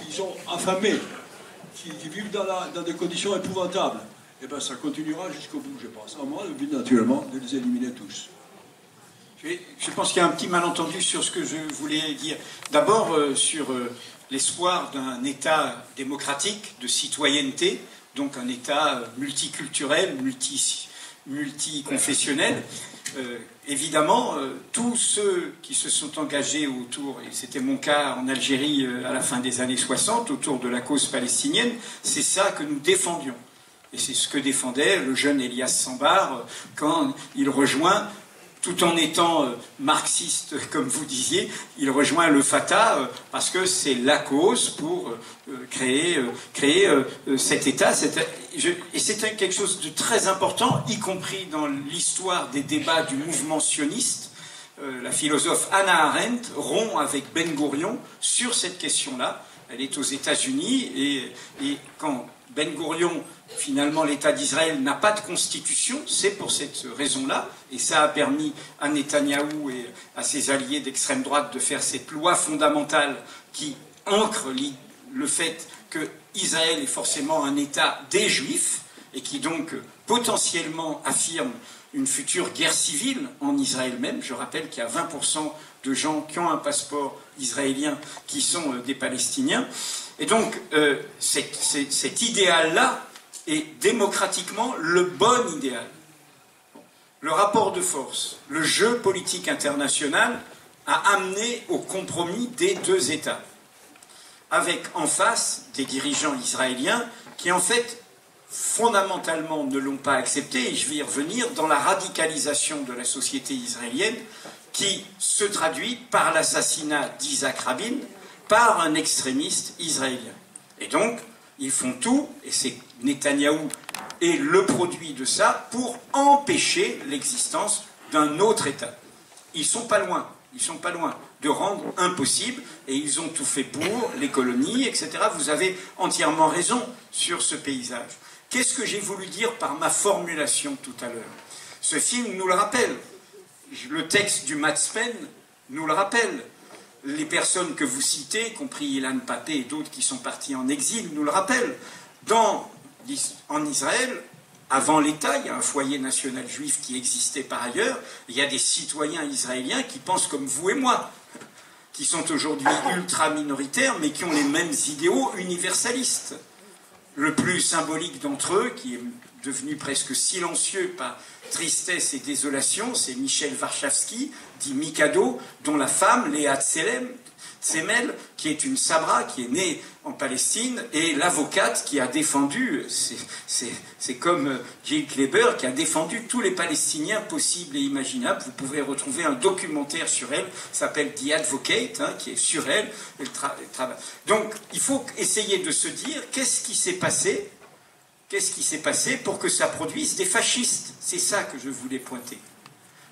Ils sont affamés, qui vivent dans des conditions épouvantables. Eh bien, ça continuera jusqu'au bout, je pense. À moi, le but, naturellement, de les éliminer tous. Je pense qu'il y a un petit malentendu sur ce que je voulais dire. D'abord, sur l'espoir d'un État démocratique, de citoyenneté, donc un État multiculturel, multiconfessionnel. Évidemment, tous ceux qui se sont engagés autour, et c'était mon cas en Algérie à la fin des années 60, autour de la cause palestinienne, c'est ça que nous défendions. Et c'est ce que défendait le jeune Elias Sambar quand il rejoint, tout en étant marxiste, comme vous disiez, il rejoint le Fatah parce que c'est la cause pour créer cet État. Et c'est quelque chose de très important, y compris dans l'histoire des débats du mouvement sioniste. La philosophe Hannah Arendt rompt avec Ben Gourion sur cette question-là. Elle est aux États-Unis et quand Ben Gourion, finalement, l'État d'Israël n'a pas de constitution, c'est pour cette raison-là, et ça a permis à Netanyahou et à ses alliés d'extrême droite de faire cette loi fondamentale qui ancre le fait que Israël est forcément un État des Juifs, et qui donc potentiellement affirme une future guerre civile en Israël même. Je rappelle qu'il y a 20% de gens qui ont un passeport israélien qui sont des Palestiniens. Et donc, cet idéal-là est démocratiquement le bon idéal. Le rapport de force, le jeu politique international a amené au compromis des 2 États, avec en face des dirigeants israéliens qui, en fait, fondamentalement ne l'ont pas accepté, et je vais y revenir, dans la radicalisation de la société israélienne qui se traduit par l'assassinat d'Isaac Rabin par un extrémiste israélien. Et donc, ils font tout, et c'est Netanyahou est le produit de ça, pour empêcher l'existence d'un autre État. Ils sont pas loin de rendre impossible, et ils ont tout fait pour, les colonies, etc. Vous avez entièrement raison sur ce paysage. Qu'est-ce que j'ai voulu dire par ma formulation tout à l'heure? Ce film nous le rappelle. Le texte du Matt Spen nous le rappelle. Les personnes que vous citez, y compris Ilan Pappé et d'autres qui sont partis en exil, nous le rappellent. En Israël, avant l'État, il y a un foyer national juif qui existait par ailleurs. Il y a des citoyens israéliens qui pensent comme vous et moi, qui sont aujourd'hui ultra minoritaires, mais qui ont les mêmes idéaux universalistes. Le plus symbolique d'entre eux, qui est devenu presque silencieux par tristesse et désolation, c'est Michel Warschawski, dit Mikado, dont la femme, Léa Tsemel, qui est une Sabra, qui est née en Palestine, et l'avocate qui a défendu, c'est comme Jill Kleber, qui a défendu tous les Palestiniens possibles et imaginables. Vous pouvez retrouver un documentaire sur elle, s'appelle The Advocate, qui est sur elle. Donc, il faut essayer de se dire, qu'est-ce qui s'est passé pour que ça produise des fascistes? C'est ça que je voulais pointer.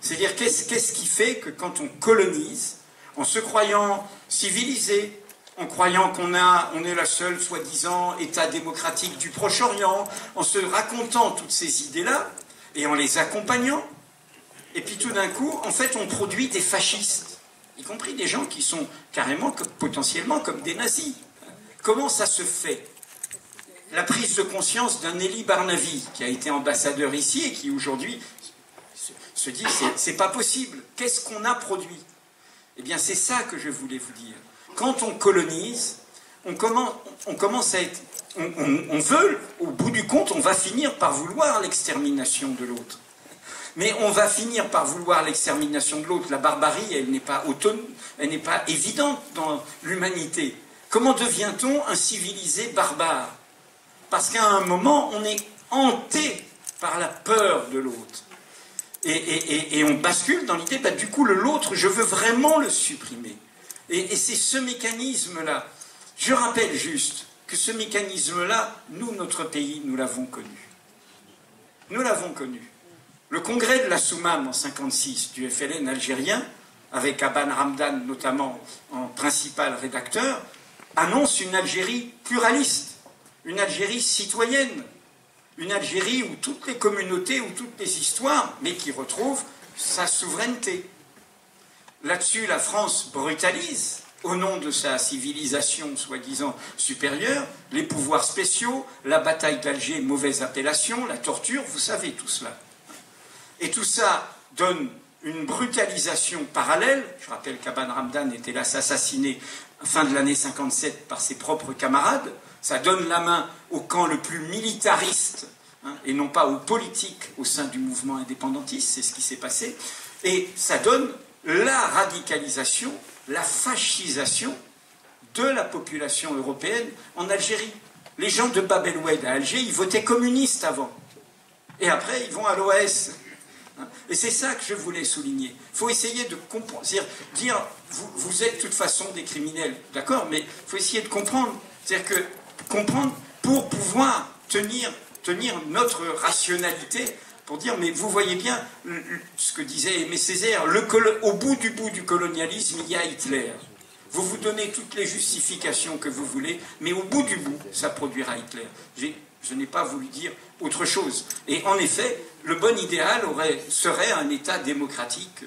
C'est-à-dire, qu'est-ce qui fait que quand on colonise, en se croyant civilisé, en croyant qu'on est la seule, soi-disant, État démocratique du Proche-Orient, en se racontant toutes ces idées-là, et en les accompagnant, et puis tout d'un coup, en fait, on produit des fascistes, y compris des gens qui sont carrément, potentiellement, comme des nazis. Comment ça se fait? La prise de conscience d'un Elie Barnavi, qui a été ambassadeur ici, et qui aujourd'hui se dit, c'est pas possible. Qu'est-ce qu'on a produit? Eh bien, c'est ça que je voulais vous dire. Quand on colonise, on commence à être... On veut, au bout du compte, on va finir par vouloir l'extermination de l'autre. Mais on va finir par vouloir l'extermination de l'autre. La barbarie, elle n'est pas autonome, elle n'est pas évidente dans l'humanité. Comment devient-on un civilisé barbare? Parce qu'à un moment, on est hanté par la peur de l'autre. Et on bascule dans l'idée, du coup, l'autre, je veux vraiment le supprimer. Et c'est ce mécanisme-là. Je rappelle juste que ce mécanisme-là, nous, notre pays, nous l'avons connu. Nous l'avons connu. Le congrès de la Soumam en 1956 du FLN algérien avec Aban Ramdan notamment en principal rédacteur, annonce une Algérie pluraliste, une Algérie citoyenne, une Algérie où toutes les communautés, où toutes les histoires, mais qui retrouve sa souveraineté. Là-dessus, la France brutalise, au nom de sa civilisation soi-disant supérieure, les pouvoirs spéciaux, la bataille d'Alger, mauvaise appellation, la torture, vous savez tout cela. Et tout ça donne une brutalisation parallèle. Je rappelle qu'Aban Ramdan était là assassiné fin de l'année 57 par ses propres camarades. Ça donne la main au camp le plus militariste, hein, et non pas aux politiques au sein du mouvement indépendantiste, c'est ce qui s'est passé. Et ça donne la radicalisation, la fascisation de la population européenne en Algérie. Les gens de Bab el-Oued à Alger, ils votaient communistes avant. Et après, ils vont à l'OAS. Et c'est ça que je voulais souligner. Il faut essayer de comprendre. C'est-à-dire, dire, vous êtes de toute façon des criminels, d'accord, mais il faut essayer de comprendre. C'est-à-dire que comprendre pour pouvoir tenir notre rationalité, pour dire, mais vous voyez bien ce que disait Aimé Césaire, au bout du colonialisme, il y a Hitler. Vous vous donnez toutes les justifications que vous voulez, mais au bout du bout, ça produira Hitler. Je n'ai pas voulu dire autre chose. Et en effet, le bon idéal serait un État démocratique,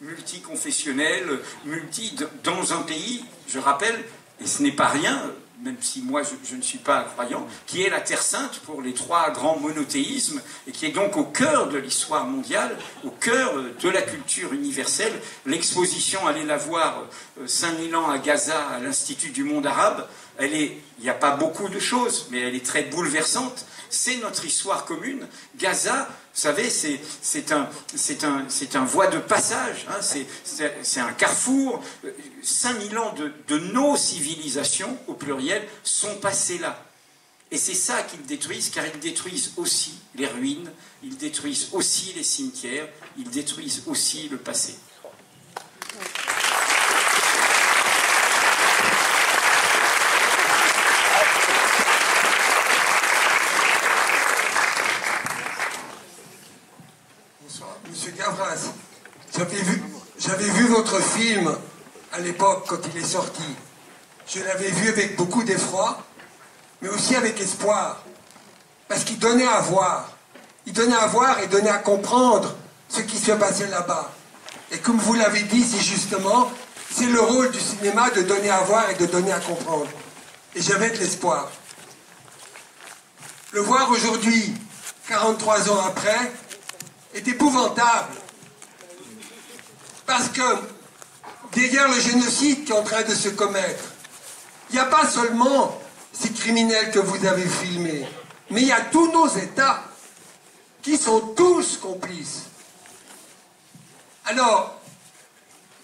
multiconfessionnel, dans un pays, je rappelle, et ce n'est pas rien, même si moi je ne suis pas croyant, qui est la Terre Sainte pour les trois grands monothéismes, et qui est donc au cœur de l'histoire mondiale, au cœur de la culture universelle. L'exposition, allez la voir, 5000 ans à Gaza, à l'Institut du monde arabe, il n'y a pas beaucoup de choses, mais elle est très bouleversante. C'est notre histoire commune. Gaza, vous savez, c'est un voie de passage, hein, c'est un carrefour. 5000 ans de nos civilisations, au pluriel, sont passés là. Et c'est ça qu'ils détruisent, car ils détruisent aussi les ruines, ils détruisent aussi les cimetières, ils détruisent aussi le passé. Monsieur Gavras, j'avais vu votre film à l'époque quand il est sorti. Je l'avais vu avec beaucoup d'effroi, mais aussi avec espoir, parce qu'il donnait à voir. Il donnait à voir et donnait à comprendre ce qui se passait là-bas. Et comme vous l'avez dit si justement, c'est le rôle du cinéma de donner à voir et de donner à comprendre. Et j'avais de l'espoir. Le voir aujourd'hui, 43 ans après, est épouvantable. Parce que derrière le génocide qui est en train de se commettre, il n'y a pas seulement ces criminels que vous avez filmés, mais il y a tous nos États qui sont tous complices. Alors,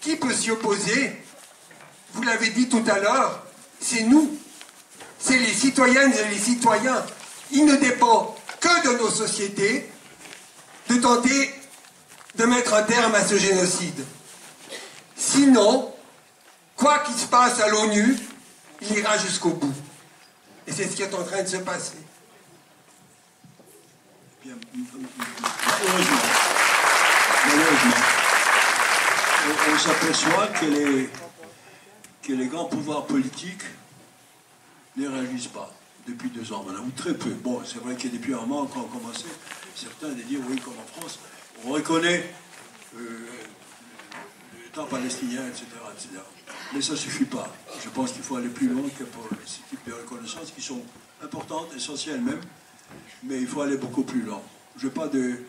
qui peut s'y opposer? Vous l'avez dit tout à l'heure, c'est nous. C'est les citoyennes et les citoyens. Il ne dépend que de nos sociétés de tenter de mettre un terme à ce génocide. Sinon, quoi qu'il se passe à l'ONU, il ira jusqu'au bout. Et c'est ce qui est en train de se passer. Bien, malheureusement, on s'aperçoit que les grands pouvoirs politiques ne réagissent pas depuis 2 ans maintenant, ou très peu. Bon, c'est vrai qu'il y a depuis un moment, quand on commençait, certains de dire, oui, comme en France, on reconnaît l'État palestinien, etc., etc. Mais ça ne suffit pas. Je pense qu'il faut aller plus loin que pour ce type de reconnaissances qui sont importantes, essentielles même, mais il faut aller beaucoup plus loin. Je n'ai pas de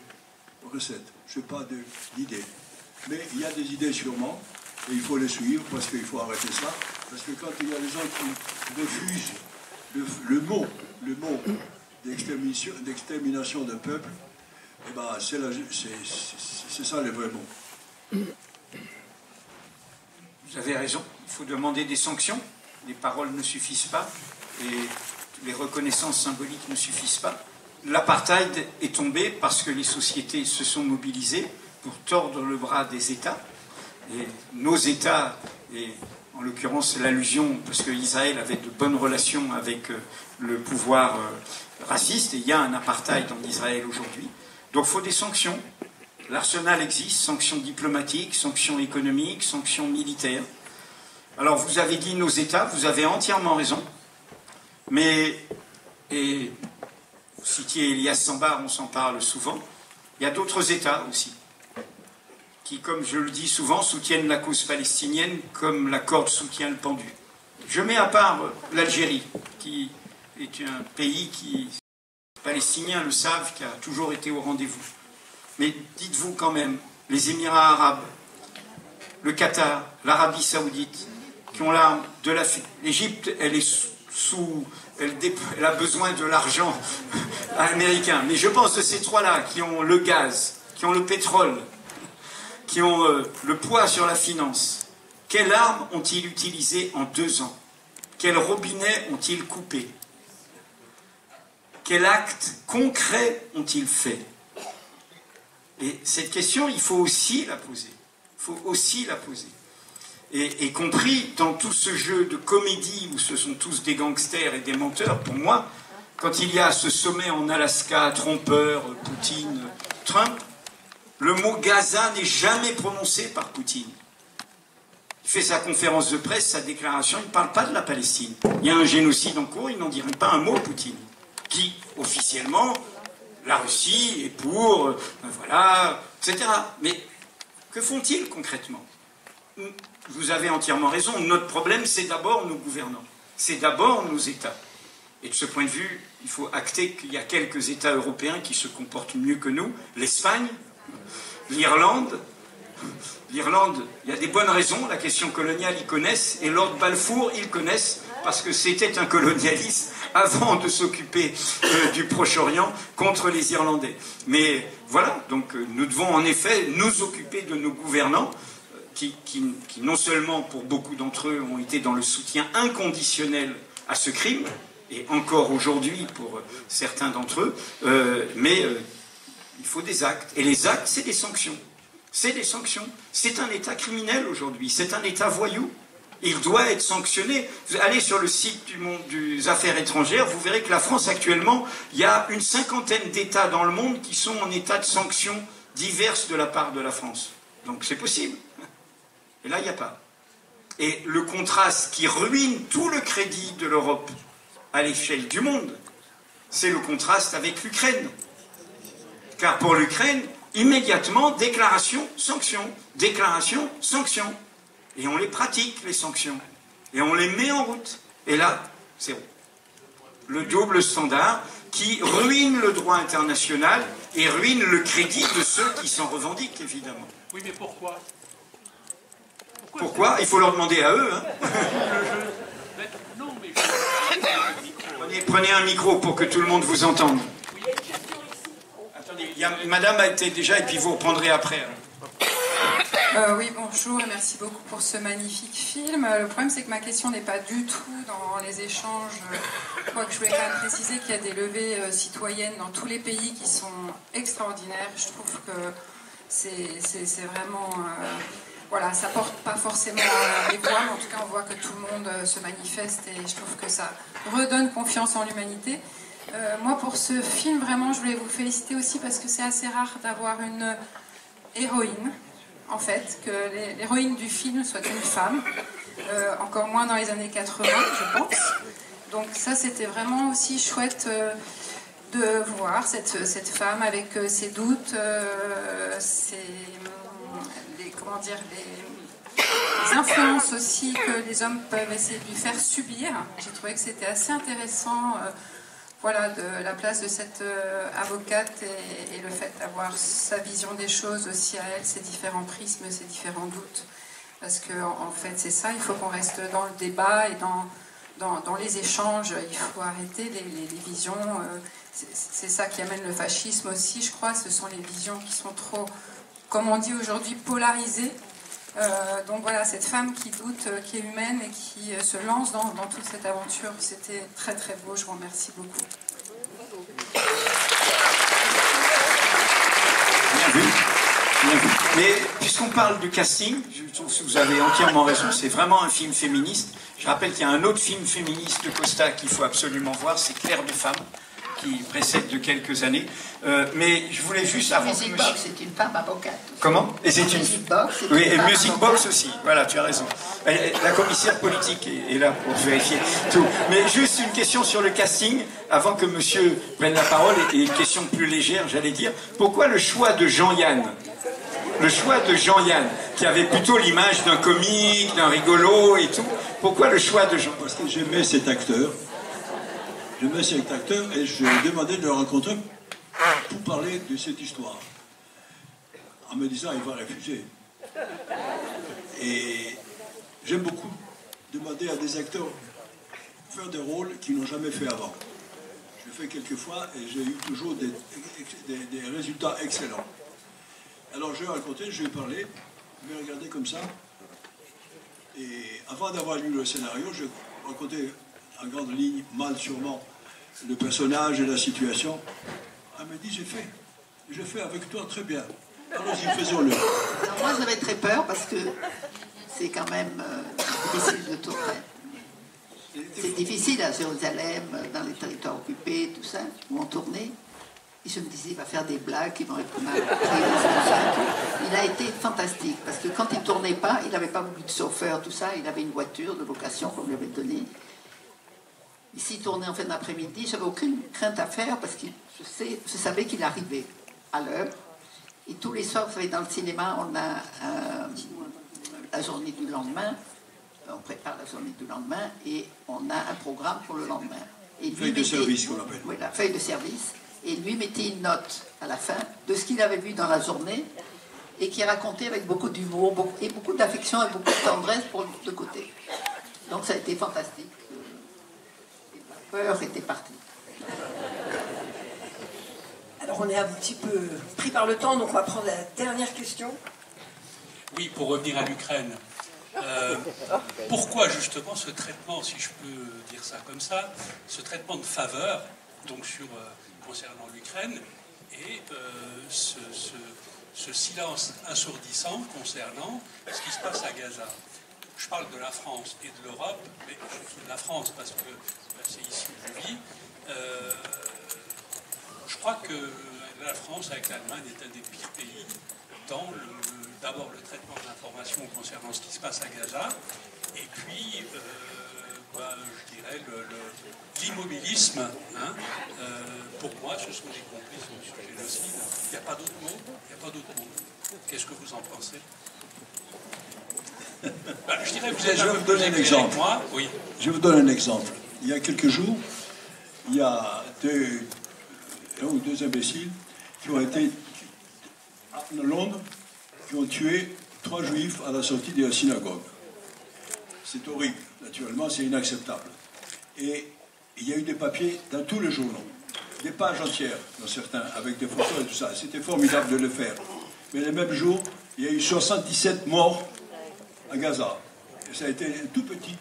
recette, je n'ai pas d'idées. Mais il y a des idées sûrement, et il faut les suivre parce qu'il faut arrêter ça. Parce que quand il y a des gens qui refusent le mot d'extermination d'un peuple, eh ben, c'est ça le vrai mot. Vous avez raison, il faut demander des sanctions. Les paroles ne suffisent pas et les reconnaissances symboliques ne suffisent pas. L'apartheid est tombé parce que les sociétés se sont mobilisées pour tordre le bras des États. Et nos États, et en l'occurrence l'allusion, parce qu'Israël avait de bonnes relations avec le pouvoir raciste, et il y a un apartheid en Israël aujourd'hui. Donc il faut des sanctions. L'arsenal existe, sanctions diplomatiques, sanctions économiques, sanctions militaires. Alors vous avez dit nos États, vous avez entièrement raison, mais, et vous citiez Elias Sambar, on s'en parle souvent, il y a d'autres États aussi, qui, comme je le dis souvent, soutiennent la cause palestinienne comme la corde soutient le pendu. Je mets à part l'Algérie, qui est un pays qui, les Palestiniens le savent, qui a toujours été au rendez-vous. Mais dites-vous quand même, les Émirats arabes, le Qatar, l'Arabie saoudite, qui ont l'arme de l'Égypte, elle est elle a besoin de l'argent américain. Mais je pense que ces trois-là, qui ont le gaz, qui ont le pétrole, qui ont le poids sur la finance, quelle arme ont-ils utilisé en 2 ans? Quel robinet ont-ils coupé? Quel acte concret ont-ils fait? Et cette question, il faut aussi la poser. Il faut aussi la poser. Et compris dans tout ce jeu de comédie où ce sont tous des gangsters et des menteurs, pour moi, quand il y a ce sommet en Alaska, trompeur, Poutine, Trump, le mot Gaza n'est jamais prononcé par Poutine. Il fait sa conférence de presse, sa déclaration, il ne parle pas de la Palestine. Il y a un génocide en cours, il n'en dirait pas un mot, Poutine. Qui, officiellement, la Russie est pour, voilà, etc. Mais que font-ils concrètement? Vous avez entièrement raison, notre problème, c'est d'abord nos gouvernants. C'est d'abord nos États. Et de ce point de vue, il faut acter qu'il y a quelques États européens qui se comportent mieux que nous. L'Espagne, l'Irlande. L'Irlande, il y a des bonnes raisons, la question coloniale, ils connaissent, et Lord Balfour, ils connaissent, parce que c'était un colonialiste avant de s'occuper du Proche-Orient contre les Irlandais. Mais voilà, donc nous devons en effet nous occuper de nos gouvernants, qui non seulement, pour beaucoup d'entre eux, ont été dans le soutien inconditionnel à ce crime, et encore aujourd'hui pour certains d'entre eux, mais il faut des actes. Et les actes, c'est des sanctions. C'est des sanctions. C'est un État criminel aujourd'hui. C'est un État voyou. Il doit être sanctionné. Vous allez sur le site du monde des affaires étrangères, vous verrez que la France actuellement, il y a une 50aine d'États dans le monde qui sont en état de sanctions diverses de la part de la France. Donc c'est possible. Et là, il n'y a pas. Et le contraste qui ruine tout le crédit de l'Europe à l'échelle du monde, c'est le contraste avec l'Ukraine. Car pour l'Ukraine, immédiatement, déclaration, sanction, déclaration, sanction. Et on les pratique, les sanctions. Et on les met en route. Et là, c'est le double standard qui ruine le droit international et ruine le crédit de ceux qui s'en revendiquent, évidemment. Oui, mais pourquoi? Pourquoi? Il faut leur demander à eux. Hein. Non, mais prenez un micro pour que tout le monde vous entende. Attendez, madame a été déjà, et puis vous reprendrez après. Oui, bonjour et merci beaucoup pour ce magnifique film. Le problème, c'est que ma question n'est pas du tout dans les échanges. Je crois que je voulais quand même préciser qu'il y a des levées citoyennes dans tous les pays qui sont extraordinaires. Je trouve que c'est vraiment... voilà, ça porte pas forcément les voix, mais en tout cas, on voit que tout le monde se manifeste et je trouve que ça redonne confiance en l'humanité. Moi, pour ce film, vraiment, je voulais vous féliciter aussi parce que c'est assez rare d'avoir une héroïne. En fait, que l'héroïne du film soit une femme, encore moins dans les années 80, je pense. Donc ça, c'était vraiment aussi chouette de voir cette femme avec ses doutes, les influences aussi que les hommes peuvent essayer de lui faire subir. J'ai trouvé que c'était assez intéressant. Voilà, de la place de cette avocate et le fait d'avoir sa vision des choses aussi à elle, ses différents prismes, ses différents doutes. Parce qu'en fait, c'est ça, il faut qu'on reste dans le débat et dans les échanges. Il faut arrêter les visions. C'est ça qui amène le fascisme aussi, je crois. Ce sont les visions qui sont trop, comme on dit aujourd'hui, polarisées. Donc voilà, cette femme qui doute, qui est humaine et qui se lance dans toute cette aventure, c'était très très beau, je vous remercie beaucoup. Bien vu, bien vu. Mais puisqu'on parle du casting, je trouve que vous avez entièrement raison, c'est vraiment un film féministe. Je rappelle qu'il y a un autre film féministe de Costa qu'il faut absolument voir, c'est Clair de femme, qui précède de quelques années. Mais je voulais juste avant. Music Box, c'est une femme avocate. Comment? Et c'est une. Music Box, c'est Oui, une et femme Music avocate. Box aussi. Voilà, tu as raison. La commissaire politique est là pour vérifier tout. Mais juste une question sur le casting, avant que monsieur prenne la parole, et une question plus légère, j'allais dire. Pourquoi le choix de Jean-Yann? Le choix de Jean-Yann, qui avait plutôt l'image d'un comique, d'un rigolo et tout. Pourquoi le choix de Jean-Yann? Parce que j'aimais cet acteur. J'aimais cet acteur et je lui ai demandé de le rencontrer pour parler de cette histoire. En me disant, il va refuser. Et j'aime beaucoup demander à des acteurs de faire des rôles qu'ils n'ont jamais fait avant. Je l'ai fait quelques fois et j'ai eu toujours des résultats excellents. Alors je l'ai rencontré, je lui ai parlé, je l'ai regardé comme ça. Et avant d'avoir lu le scénario, je rencontrais en grande ligne, mal sûrement, le personnage et la situation. Elle m'a dit, j'ai fait avec toi très bien. Allons-y, faisons-le. Alors moi j'avais très peur parce que c'est quand même difficile de tourner. C'est difficile à Jérusalem, dans les territoires occupés, tout ça, où on tournait. Et je me disais, il va faire des blagues qui vont être mal prises. Il a été fantastique, parce que quand il ne tournait pas, il n'avait pas beaucoup de chauffeur, tout ça. Il avait une voiture de location qu'on lui avait donnée. Et s'il tournait en fin d'après-midi, je n'avais aucune crainte à faire, parce que je savais qu'il arrivait à l'heure. Et tous les soirs, vous savez, dans le cinéma, on a la journée du lendemain. On prépare la journée du lendemain et on a un programme pour le lendemain. Et feuille de service qu'on appelle. Oui, la feuille de service. Et lui mettait une note à la fin de ce qu'il avait vu dans la journée et qui racontait avec beaucoup d'humour et beaucoup d'affection et beaucoup de tendresse pour les deux côtés. Donc ça a été fantastique. Et la peur était partie. Alors on est un petit peu pris par le temps, donc on va prendre la dernière question. Oui, pour revenir à l'Ukraine. Pourquoi justement ce traitement, si je peux dire ça comme ça, ce traitement de faveur, donc concernant l'Ukraine, et ce silence assourdissant concernant ce qui se passe à Gaza? Je parle de la France et de l'Europe, mais surtout de la France parce que c'est ici où je vis. Je crois que la France, avec l'Allemagne, est un des pires pays dans d'abord le traitement de l'information concernant ce qui se passe à Gaza, et puis, je dirais, l'immobilisme. Hein, pour moi, ce sont des complices du génocide. Il n'y a pas d'autre mot. Il n'y a pas d'autre mot. Qu'est-ce que vous en pensez? Je dirais, vous êtes Je vais vous donner un exemple. Moi. Oui. Je vous donne un exemple. Il y a quelques jours, il y a un ou deux imbéciles qui ont été à Londres, qui ont tué 3 juifs à la sortie de la synagogue. C'est horrible, naturellement, c'est inacceptable. Et il y a eu des papiers dans tous les journaux, des pages entières, dans certains, avec des photos et tout ça. C'était formidable de le faire. Mais le même jour, il y a eu 77 morts à Gaza. Et ça a été tout petit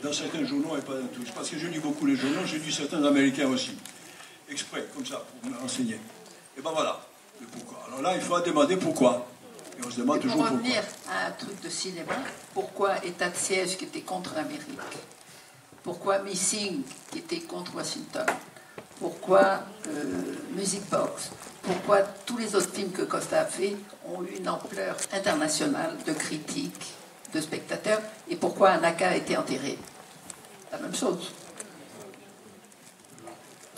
dans certains journaux et pas dans tous. Parce que je lis beaucoup les journaux, j'ai lu certains américains aussi. Exprès, comme ça, pour me renseigner. Et ben voilà, le pourquoi. Alors là, il faut demander pourquoi. Et on se demande toujours pourquoi. Pour revenir à un truc de cinéma, pourquoi État de siège qui était contre l'Amérique? Pourquoi Missing qui était contre Washington? Pourquoi Music Box? Pourquoi tous les autres films que Costa a fait ont eu une ampleur internationale de critiques, de spectateurs? Et pourquoi Anaka a été enterré? La même chose.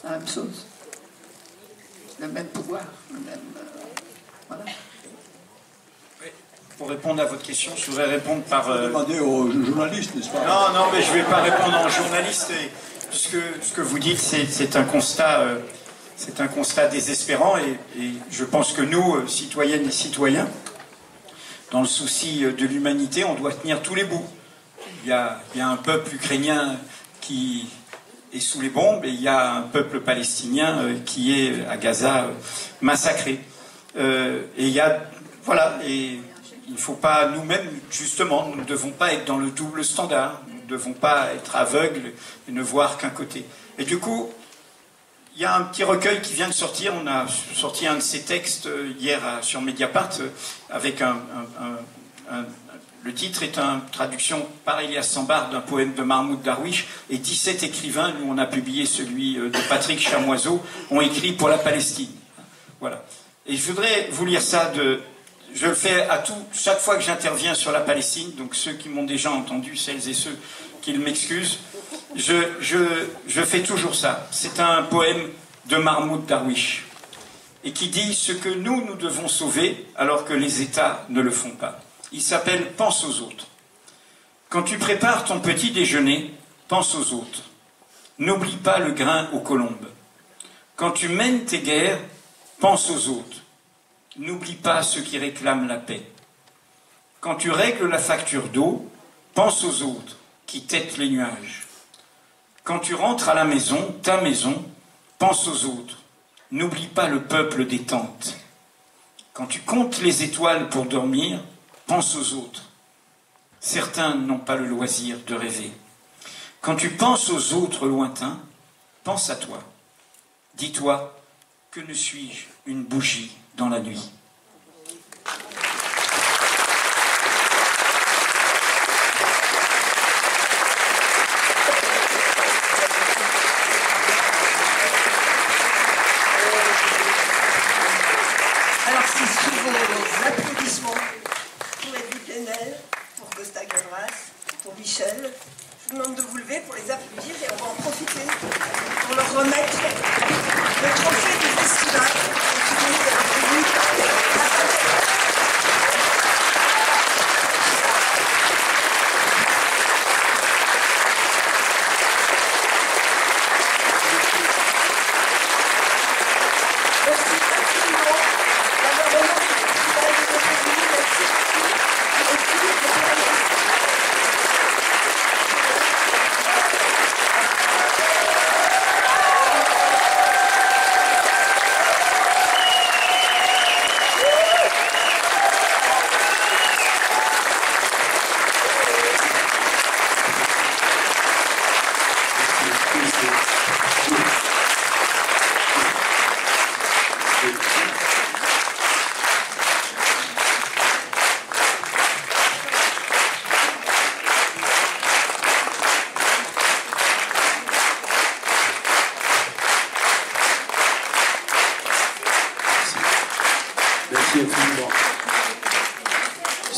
La même chose. Le même pouvoir. Le même, voilà. Pour répondre à votre question, je voudrais répondre par... Demandez aux journalistes, n'est-ce pas? Non, mais je ne vais pas répondre en journaliste. Puisque ce que vous dites, c'est un constat désespérant. Et je pense que nous, citoyennes et citoyens, dans le souci de l'humanité, on doit tenir tous les bouts. Il y a un peuple ukrainien qui est sous les bombes et il y a un peuple palestinien qui est à Gaza massacré. Et il y a... Voilà, et il ne faut pas, nous-mêmes, justement, nous ne devons pas être dans le double standard, nous ne devons pas être aveugles et ne voir qu'un côté. Et du coup, il y a un petit recueil qui vient de sortir, on a sorti un de ces textes hier sur Mediapart, avec Le titre est une traduction par Elias Sambar d'un poème de Mahmoud Darwish, et 17 écrivains, nous on a publié celui de Patrick Chamoiseau, ont écrit pour la Palestine. Voilà. Et je voudrais vous lire ça, je le fais chaque fois que j'interviens sur la Palestine, donc ceux qui m'ont déjà entendu, celles et ceux qui m'excusent, je fais toujours ça. C'est un poème de Mahmoud Darwish, et qui dit ce que nous devons sauver alors que les États ne le font pas. Il s'appelle « Pense aux autres ». Quand tu prépares ton petit déjeuner, pense aux autres. N'oublie pas le grain aux colombes. Quand tu mènes tes guerres, pense aux autres. N'oublie pas ceux qui réclament la paix. Quand tu règles la facture d'eau, pense aux autres qui têtent les nuages. Quand tu rentres à la maison, ta maison, pense aux autres. N'oublie pas le peuple des tentes. Quand tu comptes les étoiles pour dormir, pense aux autres. Certains n'ont pas le loisir de rêver. Quand tu penses aux autres lointains, pense à toi. Dis-toi, que ne suis-je une bougie dans la nuit? Alors, c'est sous vos applaudissements pour Edith Plenel, pour Costa Gavras, pour Michel. Je vous demande de vous lever pour les applaudir et on va en profiter pour leur remettre le trophée du festival qui nous est obtenu par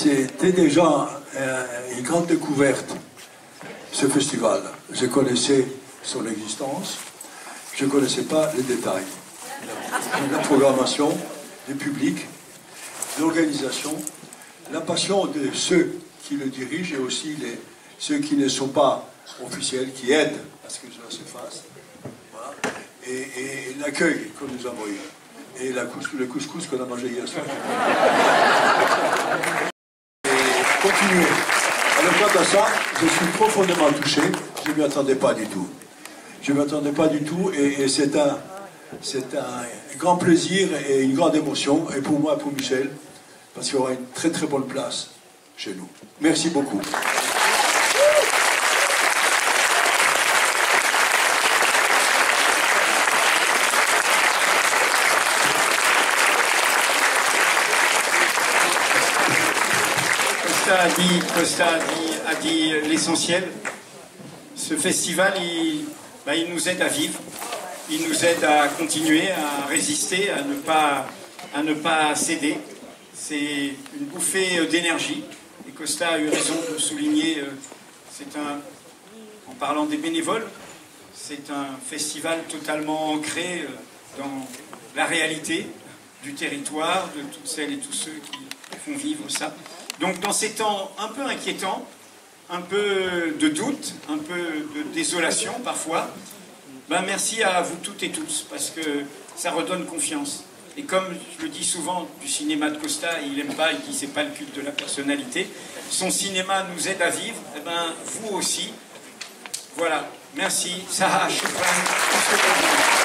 C'était déjà une grande découverte, ce festival. Je connaissais son existence, je ne connaissais pas les détails. La programmation, du public, l'organisation, la passion de ceux qui le dirigent et aussi ceux qui ne sont pas officiels, qui aident à ce que cela se fasse. Voilà. Et l'accueil que nous avons eu. Et le couscous qu'on a mangé hier soir. Continuer. Alors quant à ça, je suis profondément touché. Je ne m'y attendais pas du tout. Je ne m'y attendais pas du tout et c'est un grand plaisir et une grande émotion, et pour moi, pour Michel, parce qu'il y aura une très très bonne place chez nous. Merci beaucoup. Costa a dit l'essentiel. Ce festival, il nous aide à vivre, il nous aide à continuer, à résister, à ne pas céder. C'est une bouffée d'énergie. Et Costa a eu raison de souligner, en parlant des bénévoles, c'est un festival totalement ancré dans la réalité du territoire, de toutes celles et tous ceux qui font vivre ça. Donc dans ces temps un peu inquiétants, un peu de doute, un peu de désolation parfois, merci à vous toutes et tous, parce que ça redonne confiance. Et comme je le dis souvent du cinéma de Costa, il n'aime pas, il dit c'est pas le culte de la personnalité, son cinéma nous aide à vivre, vous aussi. Voilà, merci, Sarah, shukran.